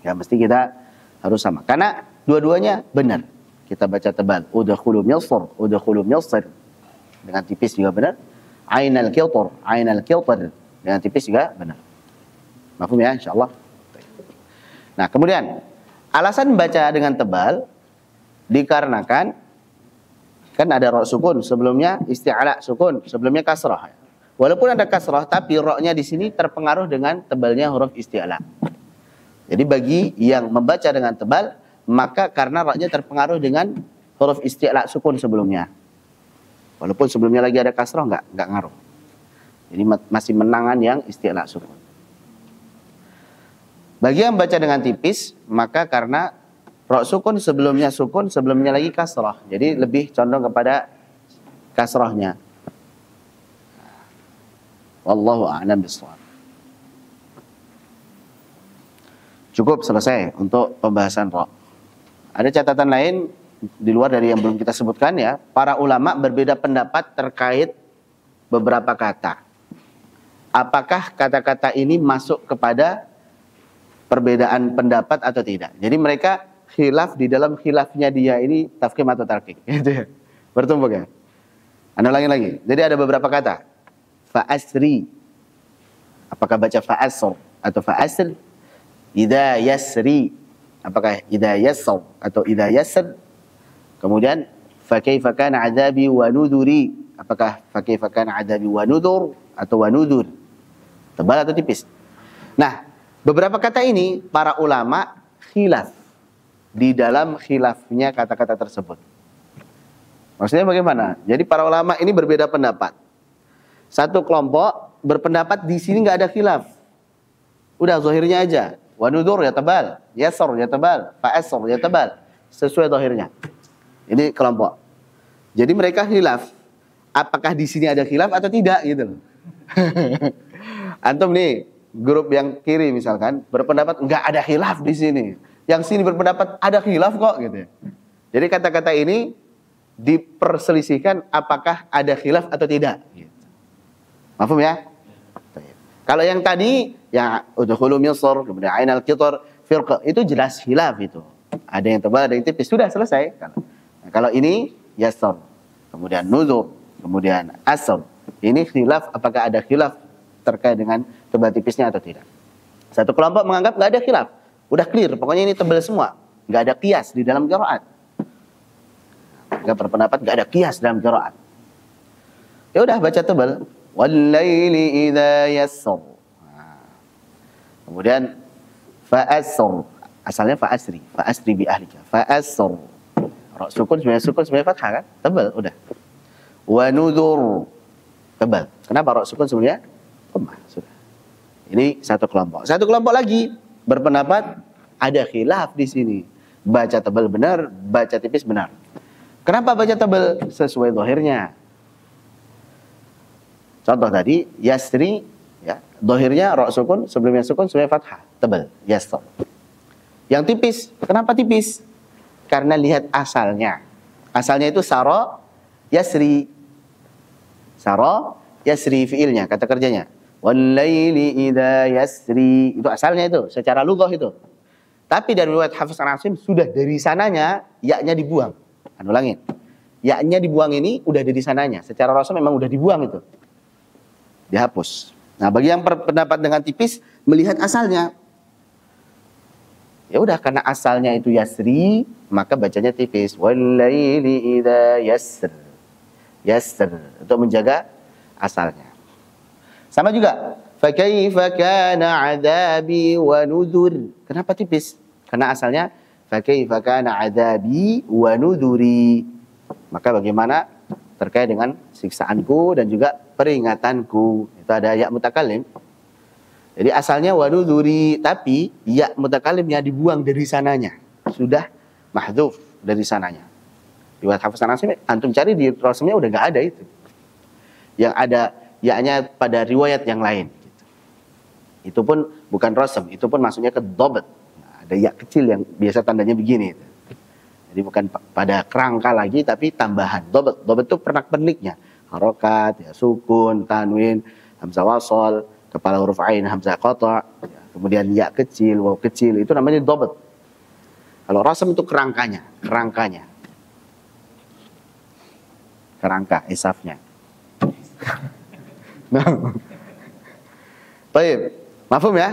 Speaker 1: Enggak mesti kita harus sama. Karena dua-duanya benar. Kita baca tebal, udkhulu Misr dengan tipis juga benar. Ainal qitr dengan tipis juga benar. Mafhum ya insyaallah. Nah, kemudian alasan baca dengan tebal dikarenakan kan ada ra sukun, sebelumnya isti'ala sukun, sebelumnya kasrah. Walaupun ada kasrah, tapi ra-nya di sini terpengaruh dengan tebalnya huruf isti'ala. Jadi bagi yang membaca dengan tebal, maka karena ra-nya terpengaruh dengan huruf isti'la sukun sebelumnya. Walaupun sebelumnya lagi ada kasrah, enggak ngaruh. Jadi masih menangan yang isti'la sukun. Bagi yang baca dengan tipis, maka karena ra sukun, sebelumnya lagi kasrah. Jadi lebih condong kepada kasrahnya. Wallahu a'lam bishawab. Cukup selesai untuk pembahasan ra. Ada catatan lain di luar dari yang belum kita sebutkan ya. Para ulama berbeda pendapat terkait beberapa kata. Apakah kata-kata ini masuk kepada perbedaan pendapat atau tidak? Jadi mereka khilaf, di dalam khilafnya dia ini tafkhim atau tarkik. Gitu ya. Bertumpuk ya. Anda ulangi lagi. Jadi ada beberapa kata. Fa'asri. Apakah baca fa'asr atau fa'asr? Idza yasri. Apakah idza yassar atau idza yassar? Kemudian fa kaifa kana 'adzabi wa nudhuri. Apakah fa kaifa kana 'adzabi wa nudhur atau wa nudhur? Tebal atau tipis? Nah, beberapa kata ini para ulama khilaf di dalam khilafnya kata-kata tersebut. Maksudnya bagaimana? Jadi para ulama ini berbeda pendapat. Satu kelompok berpendapat di sini nggak ada khilaf. Udah zahirnya aja. Wa nudhur ya tebal, yasar ya tebal, fa'asr ya tebal. Sesuai zahirnya. Ini kelompok. Jadi mereka khilaf. Apakah di sini ada khilaf atau tidak gitu loh. Antum nih, grup yang kiri misalkan berpendapat nggak ada khilaf di sini. Yang sini berpendapat ada khilaf kok gitu. Jadi kata-kata ini diperselisihkan apakah ada khilaf atau tidak. Gitu. Mafhum ya? Kalau yang tadi ya udkhulu Misr, kemudian ainal qitr, firqa, itu jelas khilaf itu. Ada yang tebal, ada yang tipis, sudah selesai. Nah, kalau ini yasar, kemudian nuzur, kemudian asr. Ini khilaf, apakah ada khilaf terkait dengan tebal tipisnya atau tidak. Satu kelompok menganggap nggak ada khilaf. Udah clear, pokoknya ini tebal semua. Nggak ada qiyas di dalam qiraat. Nggak berpendapat nggak ada qiyas dalam qiraat. Ya udah baca tebal. Wal-laili idza yassar. Kemudian fa'asr. Asalnya fa'asri bi ahlika. Fa'asr. Ra sukun sebenarnya fathah kan? Tebal udah. Wa nudhur. Tebal. Kenapa ra sukun sebenarnya? Dhammah sudah. Ini satu kelompok. Satu kelompok lagi berpendapat ada khilaf di sini. Baca tebal benar, baca tipis benar. Kenapa baca tebal? Sesuai zahirnya. Contoh tadi, yasri, ya, dohirnya ra sukun, sebelumnya fathah, tebal, yasr. Yang tipis, kenapa tipis? Karena lihat asalnya. Asalnya itu saro, yasri. Saro, yasri fiilnya, kata kerjanya. Wal-laili idza yasri. Itu asalnya itu, secara lughah itu. Tapi dari riwayat Hafiz an Asim, sudah dari sananya, ya-nya dibuang. Ulangin. Ya-nya dibuang ini, udah dari sananya. Secara rasul memang udah dibuang itu. Dihapus. Nah, bagi yang berpendapat dengan tipis, melihat asalnya. Ya udah, karena asalnya itu yasri, maka bacanya tipis. Wal-laili idza yasr. Yasr, untuk menjaga asalnya. Sama juga, fa kaifa kana 'adzabi wa nudhur. Kenapa tipis? Karena asalnya fa kaifa kana 'adzabi wa nudhuri. Maka bagaimana terkait dengan siksaanku dan juga peringatanku. Itu ada ya mutakallim. Jadi asalnya wa nudhuri, tapi ya mutakallimnya dibuang dari sananya. Sudah mahdzuf dari sananya. Riwayat Hafs an Asim, antum cari di Rasulnya udah nggak ada itu. Yang ada ya-nya pada riwayat yang lain. Gitu. Itu pun bukan Rasul, itu pun maksudnya ke dobat. Nah, ada ya kecil yang biasa tandanya begini. Gitu. Jadi bukan pada kerangka lagi, tapi tambahan. Dobat, dobat itu pernak-perniknya. Harokat, ya, sukun, tanwin, hamzah wasol, kepala huruf ain, hamzah qata, ya, kemudian ya kecil, waw kecil, itu namanya dobat. Kalau Rasul itu kerangkanya, kerangka, isafnya. Nah, baik, mafhum ya?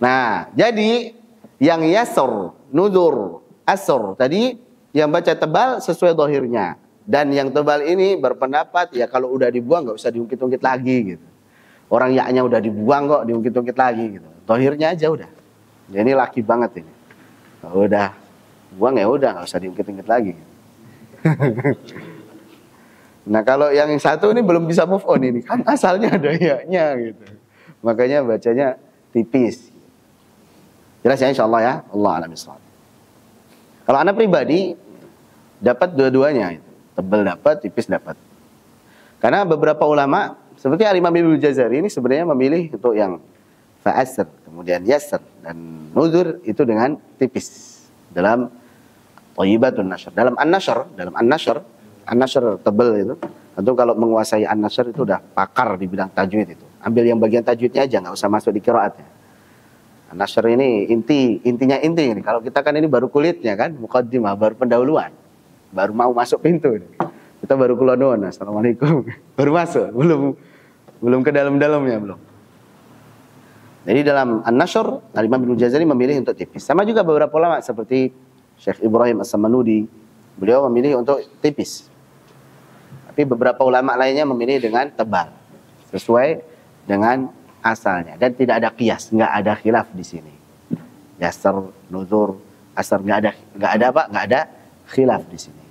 Speaker 1: Nah, jadi yang yasr, nudur, asr tadi yang baca tebal sesuai dohirnya, dan yang tebal ini berpendapat ya kalau udah dibuang nggak usah diungkit-ungkit lagi gitu. Orang yaknya udah dibuang kok diungkit-ungkit lagi gitu. Dohirnya aja udah. Ya, ini laki banget ini. Udah buang ya udah nggak usah diungkit-ungkit lagi. Nah kalau yang satu ini belum bisa move on ini kan asalnya ada ya-nya gitu. Makanya bacanya tipis. Jelas ya insyaallah ya. Allah a'lam bishawab. Kalau anak pribadi dapat dua-duanya itu. Tebal dapat, tipis dapat. Karena beberapa ulama seperti Al-Imam Ibnu Jazari ini sebenarnya memilih untuk yang fa'asr, kemudian yasr dan nuzur itu dengan tipis. Dalam Thayyibatun Nashr, dalam An-Nashr, An-Nashr tebal itu. Tentu kalau menguasai An-Nashr itu udah pakar di bidang tajwid itu. Ambil yang bagian tajwidnya aja, nggak usah masuk di qiraatnya. An-Nashr ini intinya ini. Kalau kita kan ini baru kulitnya kan, muqaddimah, baru pendahuluan. Baru mau masuk pintu. Kita baru kula nuwun, assalamualaikum. Baru masuk, belum ke dalam-dalamnya belum. Jadi dalam An-Nashr, Al-Imam Ibnu Jazari memilih untuk tipis. Sama juga beberapa ulama seperti Syekh Ibrahim As-Samanudi, beliau memilih untuk tipis. Tapi beberapa ulama lainnya memilih dengan tebal, sesuai dengan asalnya, dan tidak ada qiyas, nggak ada khilaf di sini. Yasr, nuzur, asar nggak ada khilaf di sini.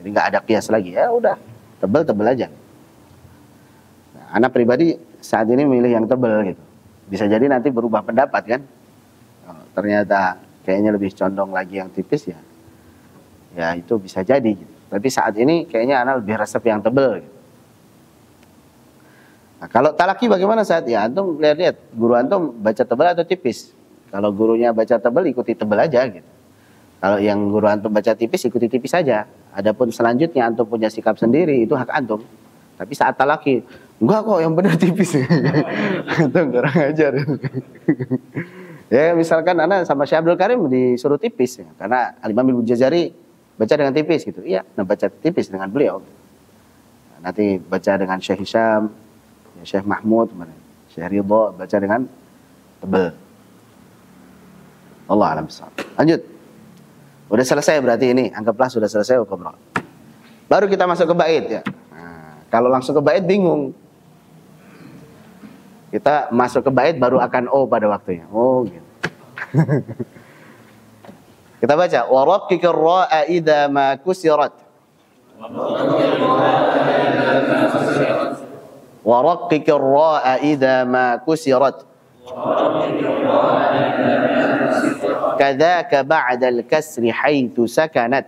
Speaker 1: Jadi nggak ada qiyas lagi. Ya udah, tebal aja. Nah, anak pribadi saat ini memilih yang tebal gitu. Bisa jadi nanti berubah pendapat kan? Ternyata kayaknya lebih condong lagi yang tipis ya. Ya itu bisa jadi gitu. Tapi saat ini kayaknya anak lebih resep yang tebal gitu. Nah, kalau talaki bagaimana saat ya? Antum lihat guru antum baca tebal atau tipis? Kalau gurunya baca tebal ikuti tebal aja gitu. Kalau yang guru antum baca tipis ikuti tipis saja. Adapun selanjutnya antum punya sikap sendiri itu hak antum. Tapi saat talaki enggak kok yang benar tipis. Antum kurang ajar. Ya misalkan anak sama Syekh Abdul Karim disuruh tipis ya, karena Al-Imam Ibnu Jazari baca dengan tipis gitu. Iya, nah baca tipis dengan beliau. Nah, nanti baca dengan Syekh Hisham, ya Syekh Mahmud, Syekh Ridho baca dengan tebal. Allah a'lam bishawab. Lanjut. Udah selesai berarti ini, anggaplah sudah selesai hukum. Baru kita masuk ke bait ya. Nah, kalau langsung ke bait bingung. Kita masuk ke bait baru akan pada waktunya. Oh gitu. Kita baca waraqqikir ra'a idza ma kusirat. Waraqqikir ra'a idza ma kusirat. Kadzaka ba'da al-kasri haitsu sakanat.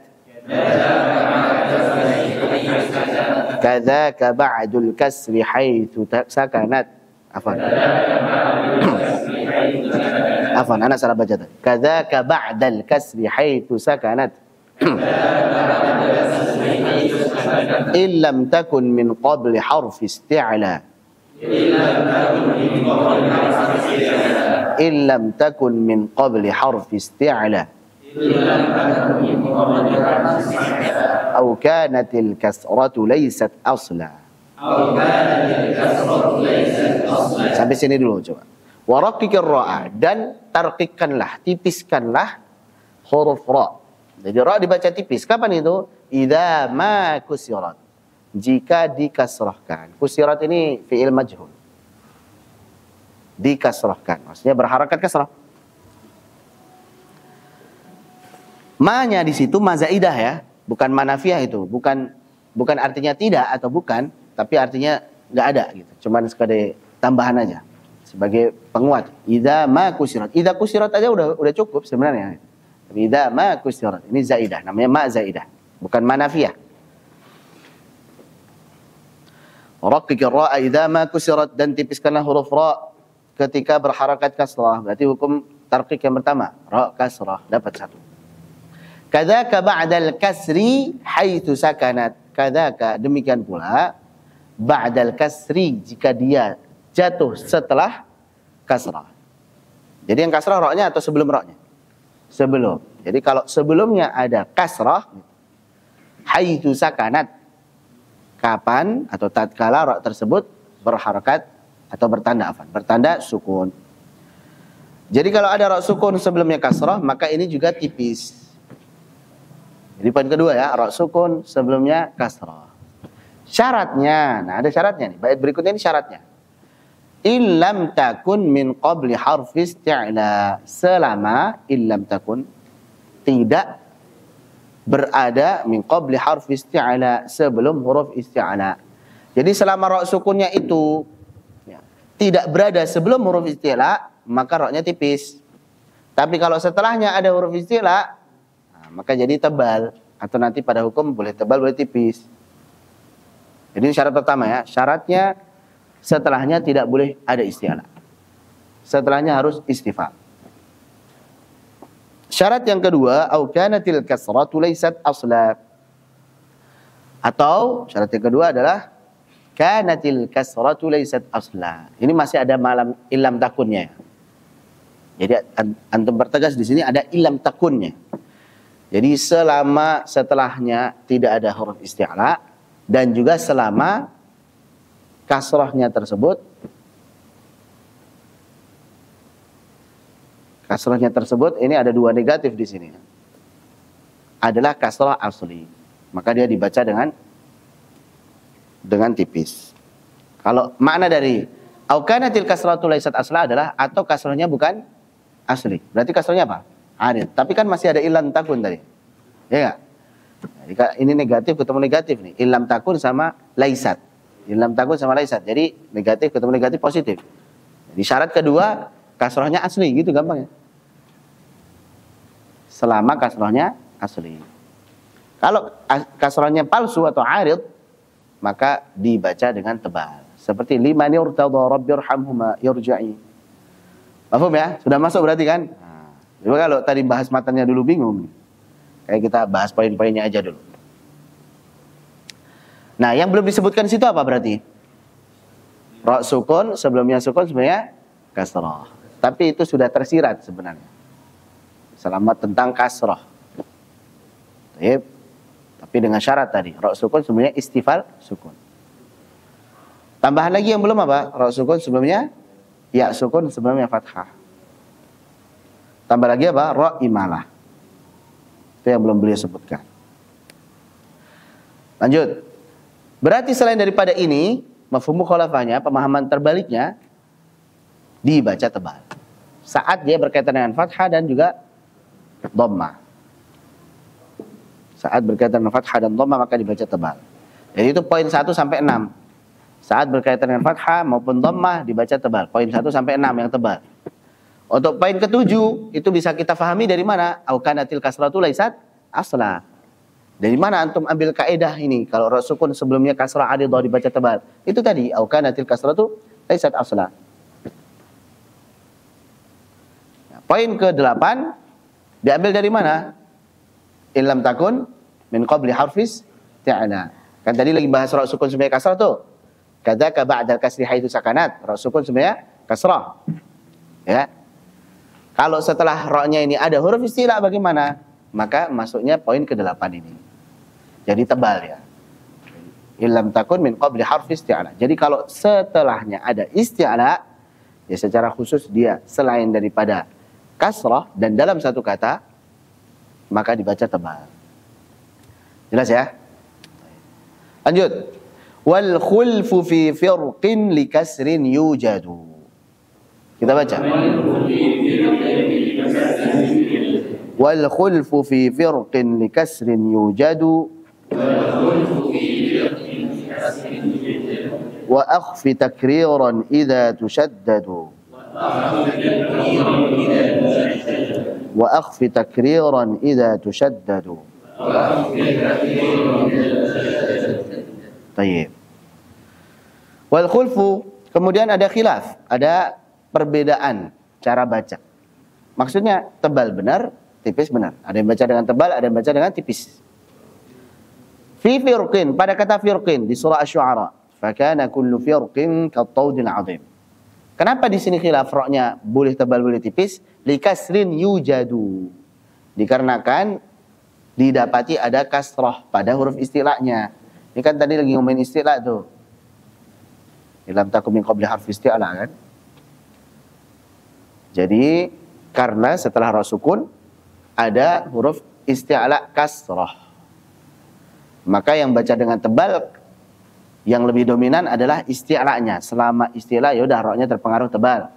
Speaker 1: Kadzaka ba'da al-kasri haitsu sakanat. Afwan, ana salah baca tadi. Kadzaka ba'dal kasri haitsu sakanat. Illam takun min qabli harf isti'la. Illam takun min qabli harf isti'la. Aw kanatil kasratu laysat asla. Sampai sini dulu coba. Waraqqikir ra'a, dan tarqiqkanlah, tipiskanlah huruf ra. Jadi ra dibaca tipis. Kapan itu? Idza ma kusirat. Jika dikasrahkan. Kusirat ini fi'il majhul. Dikasrahkan. Maksudnya berharakat kasrah. Ma-nya di situ ma zaidah ya, bukan manafiyah itu, bukan artinya tidak atau bukan, tapi artinya enggak ada gitu. Cuman sekadar tambahan aja sebagai penguat. Idza ma kusirat. Idza kusirat aja udah cukup sebenarnya. Idza ma kusirat. Ini zaidah, namanya ma zaidah, bukan manafiyah. Raqiqir ra'a idza ma kusirat, dan tipiskanlah huruf ra ketika berharakat kasrah. Berarti hukum tarqiq yang pertama, ra kasrah, dapat satu. Kadzaka ba'dal kasri haitsu sakanat. Kadzaka, demikian pula ba'dal kasri, jika dia jatuh setelah kasrah. Jadi yang kasrah ra-nya atau sebelum ra-nya? Sebelum. Jadi kalau sebelumnya ada kasrah, haitsu sakanat, kapan atau tatkala ra tersebut berharakat atau bertanda sukun. Jadi kalau ada ra sukun sebelumnya kasrah, maka ini juga tipis. Jadi poin kedua ya, ra sukun sebelumnya kasrah. Syaratnya, nah ada syaratnya nih. Bait berikutnya ini syaratnya. Illam takun min qabli harfi isti'la. Selama illam takun, tidak berada min qabli harfi isti'la, sebelum huruf isti'la. Jadi selama ra sukunnya itu ya, tidak berada sebelum huruf isti'la, maka ra-nya tipis. Tapi kalau setelahnya ada huruf isti'la, nah, maka jadi tebal. Atau nanti pada hukum boleh tebal, boleh tipis. Jadi syarat pertama ya, syaratnya setelahnya tidak boleh ada isti'la. Setelahnya harus istifham. Syarat yang kedua, au kanatil kasratu laysat asla. Atau syarat yang kedua adalah kanatil kasratu laysat asla. Ini masih ada malam ilam takunnya. Jadi antum pertegas di sini ada ilam takunnya. Jadi selama setelahnya tidak ada huruf isti'la, dan juga selama kasrahnya tersebut ini ada dua negatif di sini. Adalah kasrah asli. Maka dia dibaca dengan tipis. Kalau makna dari au kanatil kasratu laysat asla adalah atau kasrahnya bukan asli. Berarti kasrahnya apa? Arid. Tapi kan masih ada ilam takun tadi. Ya enggak? Jadi ini negatif ketemu negatif nih. Ilam takun sama laisat. Ilam takun sama laisat. Jadi negatif ketemu negatif positif. Jadi syarat kedua kasrahnya asli, gitu gampang ya. Selama kasrahnya asli. Kalau kasrahnya palsu atau arid, maka dibaca dengan tebal. Seperti liman yurtadha rabbirhamhuma yurja'i. Paham ya? Sudah masuk berarti kan? Nah, coba kalau tadi bahas matanya dulu bingung. Kayak kita bahas poin-poinnya aja dulu. Nah, yang belum disebutkan situ apa berarti? Ra sukun, sebelumnya sukun sebenarnya kasrah. Tapi itu sudah tersirat sebenarnya. Selamat tentang kasrah. Tapi dengan syarat tadi, ra sukun sebenarnya istifal sukun. Tambahan lagi yang belum apa? Ra sukun sebelumnya ya sukun, sebelumnya fathah. Tambah lagi apa? Ra imalah. Itu yang belum beliau sebutkan. Lanjut. Berarti selain daripada ini, mafhum mukhalafahnya, pemahaman terbaliknya, dibaca tebal. Saat dia berkaitan dengan fathah dan juga dhammah. Saat berkaitan dengan fathah dan dhammah maka dibaca tebal. Jadi itu poin 1 sampai 6. Saat berkaitan dengan fathah maupun dhammah dibaca tebal. Poin 1 sampai 6 yang tebal. Untuk poin ke-7 itu bisa kita fahami dari mana? Au kanatil kasratu laysat asla. Dari mana antum ambil kaidah ini? Kalau ra sukun sebelumnya kasrah adidhah dibaca tebal. Itu tadi au kanatil kasratu laysat asla. Nah, poin ke-8 diambil dari mana? Illam takun min qabli harfis ta'ala. Kan tadi lagi bahas ra sukun sebagai kasrah tuh. Kadzaka ba'dal kasri haitsu sakanat. Ra sukun sebenarnya kasrah. Ya. Kalau setelah ra-nya ini ada huruf isti'la bagaimana? Maka masuknya poin ke-8 ini. Jadi tebal ya. Illam takun min qabli harfis isti'la. Jadi kalau setelahnya ada isti'la, ya secara khusus dia selain daripada kasrah dan dalam satu kata, maka dibaca tebal. Jelas ya? Lanjut. Wal khulfu fi firqin li kasrin yujadu. Kita baca. Wal khulfu fi firqin li kasrin yujadu. Wa akhfi takriran idza tushaddadu. Wa akhfi takriran idza tushaddadu. Baik. Wal khulfu, kemudian ada khilaf, ada perbedaan cara baca. Maksudnya tebal benar, tipis benar. Ada yang baca dengan tebal, ada yang baca dengan tipis. Fi firqin, pada kata firqin di surah Asy-Syu'ara, fakana kullu firqin kattaudil 'adzim. Kenapa di sini khilaf roknya boleh tebal boleh tipis? Likasrin yujadu. Dikarenakan didapati ada kasrah pada huruf istilahnya. Ini kan tadi lagi ngomongin istilah tuh. Lam takum min qabli harf isti'la kan. Jadi karena setelah ra sukun ada huruf isti'la kasrah. Maka yang baca dengan tebal yang lebih dominan adalah isti'la'nya. Selama isti'la ya udah roknya terpengaruh tebal.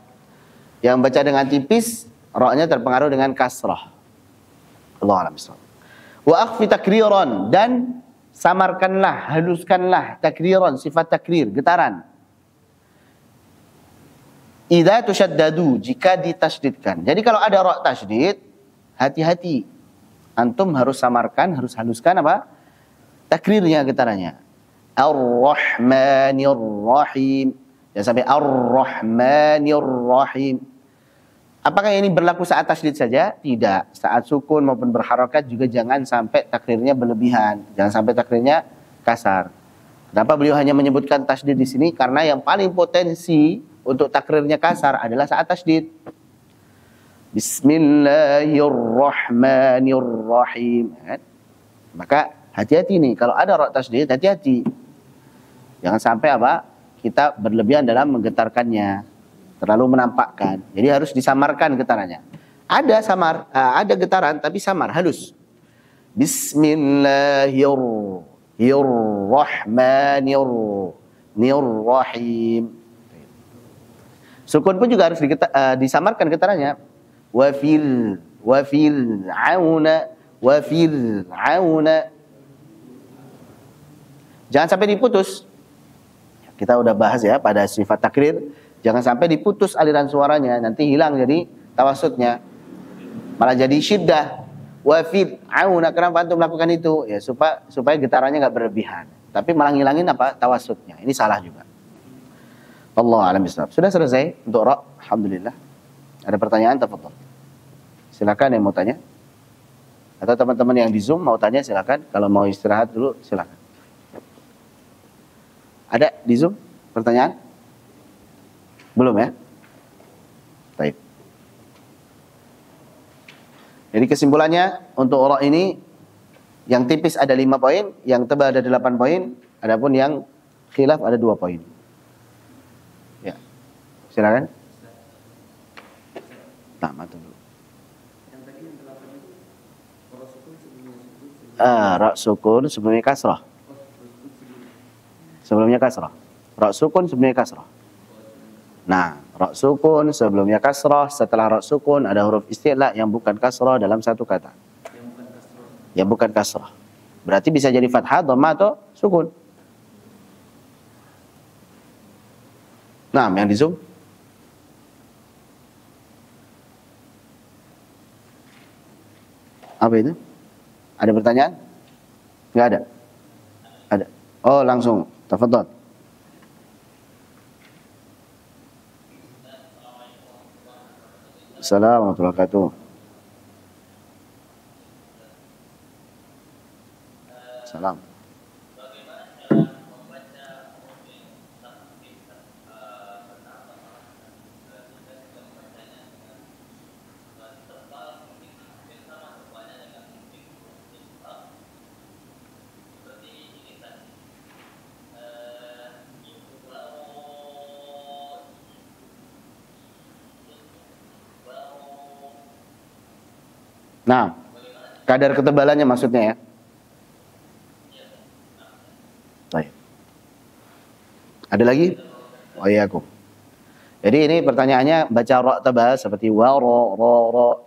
Speaker 1: Yang baca dengan tipis roknya terpengaruh dengan kasrah. Allahu a'lam bishawab. Wa akhfi takriran, dan samarkanlah, haluskanlah takriran, sifat takrir, getaran. Idza tushaddadu, jika ditasydidkan. Jadi kalau ada ra tasydid, hati-hati. Antum harus samarkan, harus haluskan apa? Takrirnya, getarannya. Ar-Rahmanir Rahim. Jangan sampai Ar-Rahmanir Rahim. Apakah ini berlaku saat tasydid saja? Tidak. Saat sukun maupun berharokat juga jangan sampai takrirnya berlebihan. Jangan sampai takrirnya kasar. Kenapa beliau hanya menyebutkan tasydid di sini? Karena yang paling potensi untuk takrirnya kasar adalah saat tasydid. Bismillahirrahmanirrahim. Maka hati-hati nih, kalau ada ra tasydid, hati-hati. Jangan sampai apa? Kita berlebihan dalam menggetarkannya, terlalu menampakkan. Jadi harus disamarkan getarannya. Ada getaran tapi samar, halus. Bismillahirrahmanirrahim. Sukun pun juga harus disamarkan getarannya. Wa fir'auna. Jangan sampai diputus. Kita udah bahas ya pada sifat takrir. Jangan sampai diputus aliran suaranya. Nanti hilang jadi tawassutnya. Malah jadi syiddah. Wa fir'auna. Kenapa antum melakukan itu? Ya supaya getarannya nggak berlebihan. Tapi malah ngilangin apa? Tawassutnya. Ini salah juga. Allah a'lam bishawab. Sudah selesai untuk ra. Alhamdulillah. Ada pertanyaan? Tafadhol. Silakan yang mau tanya. Atau teman-teman yang di Zoom mau tanya silakan. Kalau mau istirahat dulu silakan. Ada di Zoom pertanyaan? Belum ya? Baik. Jadi kesimpulannya untuk ra ini yang tipis ada 5 poin, yang tebal ada 8 poin, adapun yang khilaf ada 2 poin. Ya. Silakan. Tamat dulu. Yang tadi yang 8 itu ra sukun sebelumnya ra sukun sebelumnya kasrah. Sebelumnya kasrah. Ra sukun sebelumnya kasrah. Nah, ra sukun sebelumnya kasrah, setelah ra sukun ada huruf isti'la yang bukan kasrah dalam satu kata. Yang bukan kasrah. Berarti bisa jadi fathah, dhammah atau sukun. Nah, yang di Zoom. Apa itu? Ada pertanyaan? Enggak ada. Ada. Oh, langsung. Tafadhol. Assalamualaikum warahmatullahi wabarakatuh. Salam. Nah, kadar ketebalannya maksudnya ya. Baik. Ada lagi? Oh iya aku. Jadi ini pertanyaannya baca ra tebal seperti wa ra.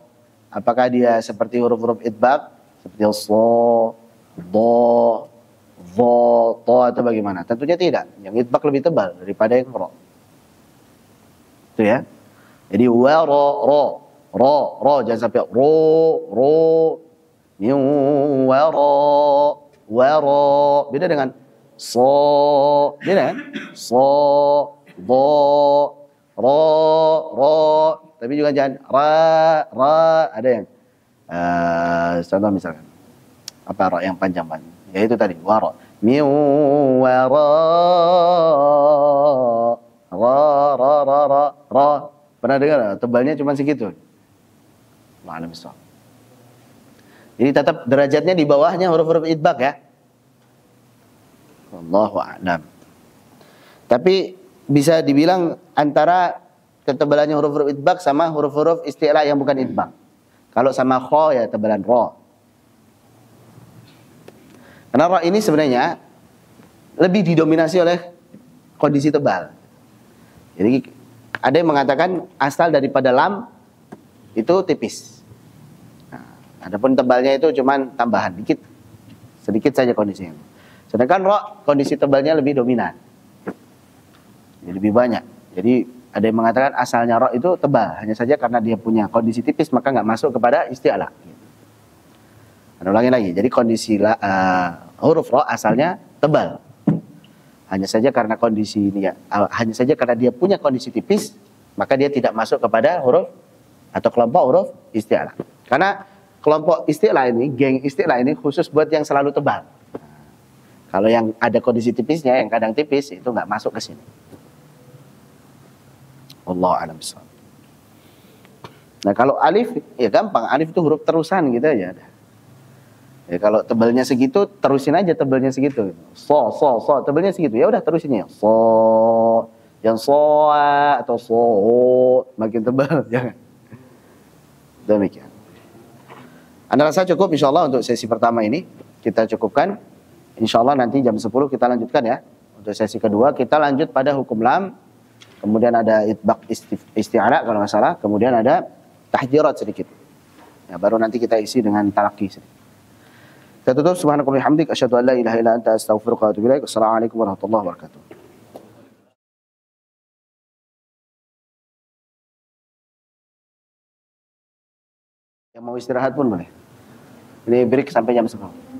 Speaker 1: Apakah dia seperti huruf-huruf idbaq seperti so, do, vo, to atau bagaimana? Tentunya tidak. Yang idbaq lebih tebal daripada yang ra. Itu ya. Jadi wa ra, jangan sampai min wara. Beda dengan so. Dia kan? So, do, ro, ro. Tapi juga jangan ra. Ada yang contoh misalkan apa ra yang panjang-panjang. Ya itu tadi wara. Min wara. Ra. Pernah dengar? Tebalnya cuma segitu. Ma'alam bisawab. Jadi tetap derajatnya di bawahnya huruf-huruf idbaq ya. Wallahu a'lam. Tapi bisa dibilang antara ketebalannya huruf-huruf idbaq sama huruf-huruf isti'la yang bukan idbaq. Kalau sama kha ya tebalan ra. Karena ra ini sebenarnya lebih didominasi oleh kondisi tebal. Jadi ada yang mengatakan asal daripada lam itu tipis. Nah, adapun tebalnya itu cuman tambahan dikit. Sedikit saja kondisinya. Sedangkan ra kondisi tebalnya lebih dominan. Jadi lebih banyak. Jadi ada yang mengatakan asalnya ra itu tebal, hanya saja karena dia punya kondisi tipis maka nggak masuk kepada isti'la. Ulangi lagi. Jadi kondisi huruf ra asalnya tebal. Hanya saja karena kondisi ini ya, hanya saja karena dia punya kondisi tipis, maka dia tidak masuk kepada huruf atau kelompok huruf isti'la. Karena kelompok isti'la ini, geng isti'la ini khusus buat yang selalu tebal. Kalau yang ada kondisi tipisnya, yang kadang tipis, itu nggak masuk ke sini. Wallahu a'lam bishawab. Nah kalau alif, ya gampang. Alif itu huruf terusan gitu aja. Ya kalau tebalnya segitu, terusin aja tebalnya segitu. So, tebalnya segitu. Ya udah terusin ya. So, yang so atau so, makin tebal jangan. Demikian. Anda rasa cukup insyaallah untuk sesi pertama ini. Kita cukupkan. Insyaallah nanti jam 10 kita lanjutkan ya. Untuk sesi kedua kita lanjut pada hukum lam. Kemudian ada itbaq isti'ala kalau nggak salah. Kemudian ada tahdirat sedikit. Ya, baru nanti kita isi dengan talaqi sedikit. Kita tutup. Subhanakallah hamdik. Asyhadu an la ilaha illa anta astaghfiruka wa atubu ilaik. Assalamualaikum warahmatullahi wabarakatuh. Yang mau istirahat pun boleh. Ini break sampai jam 10.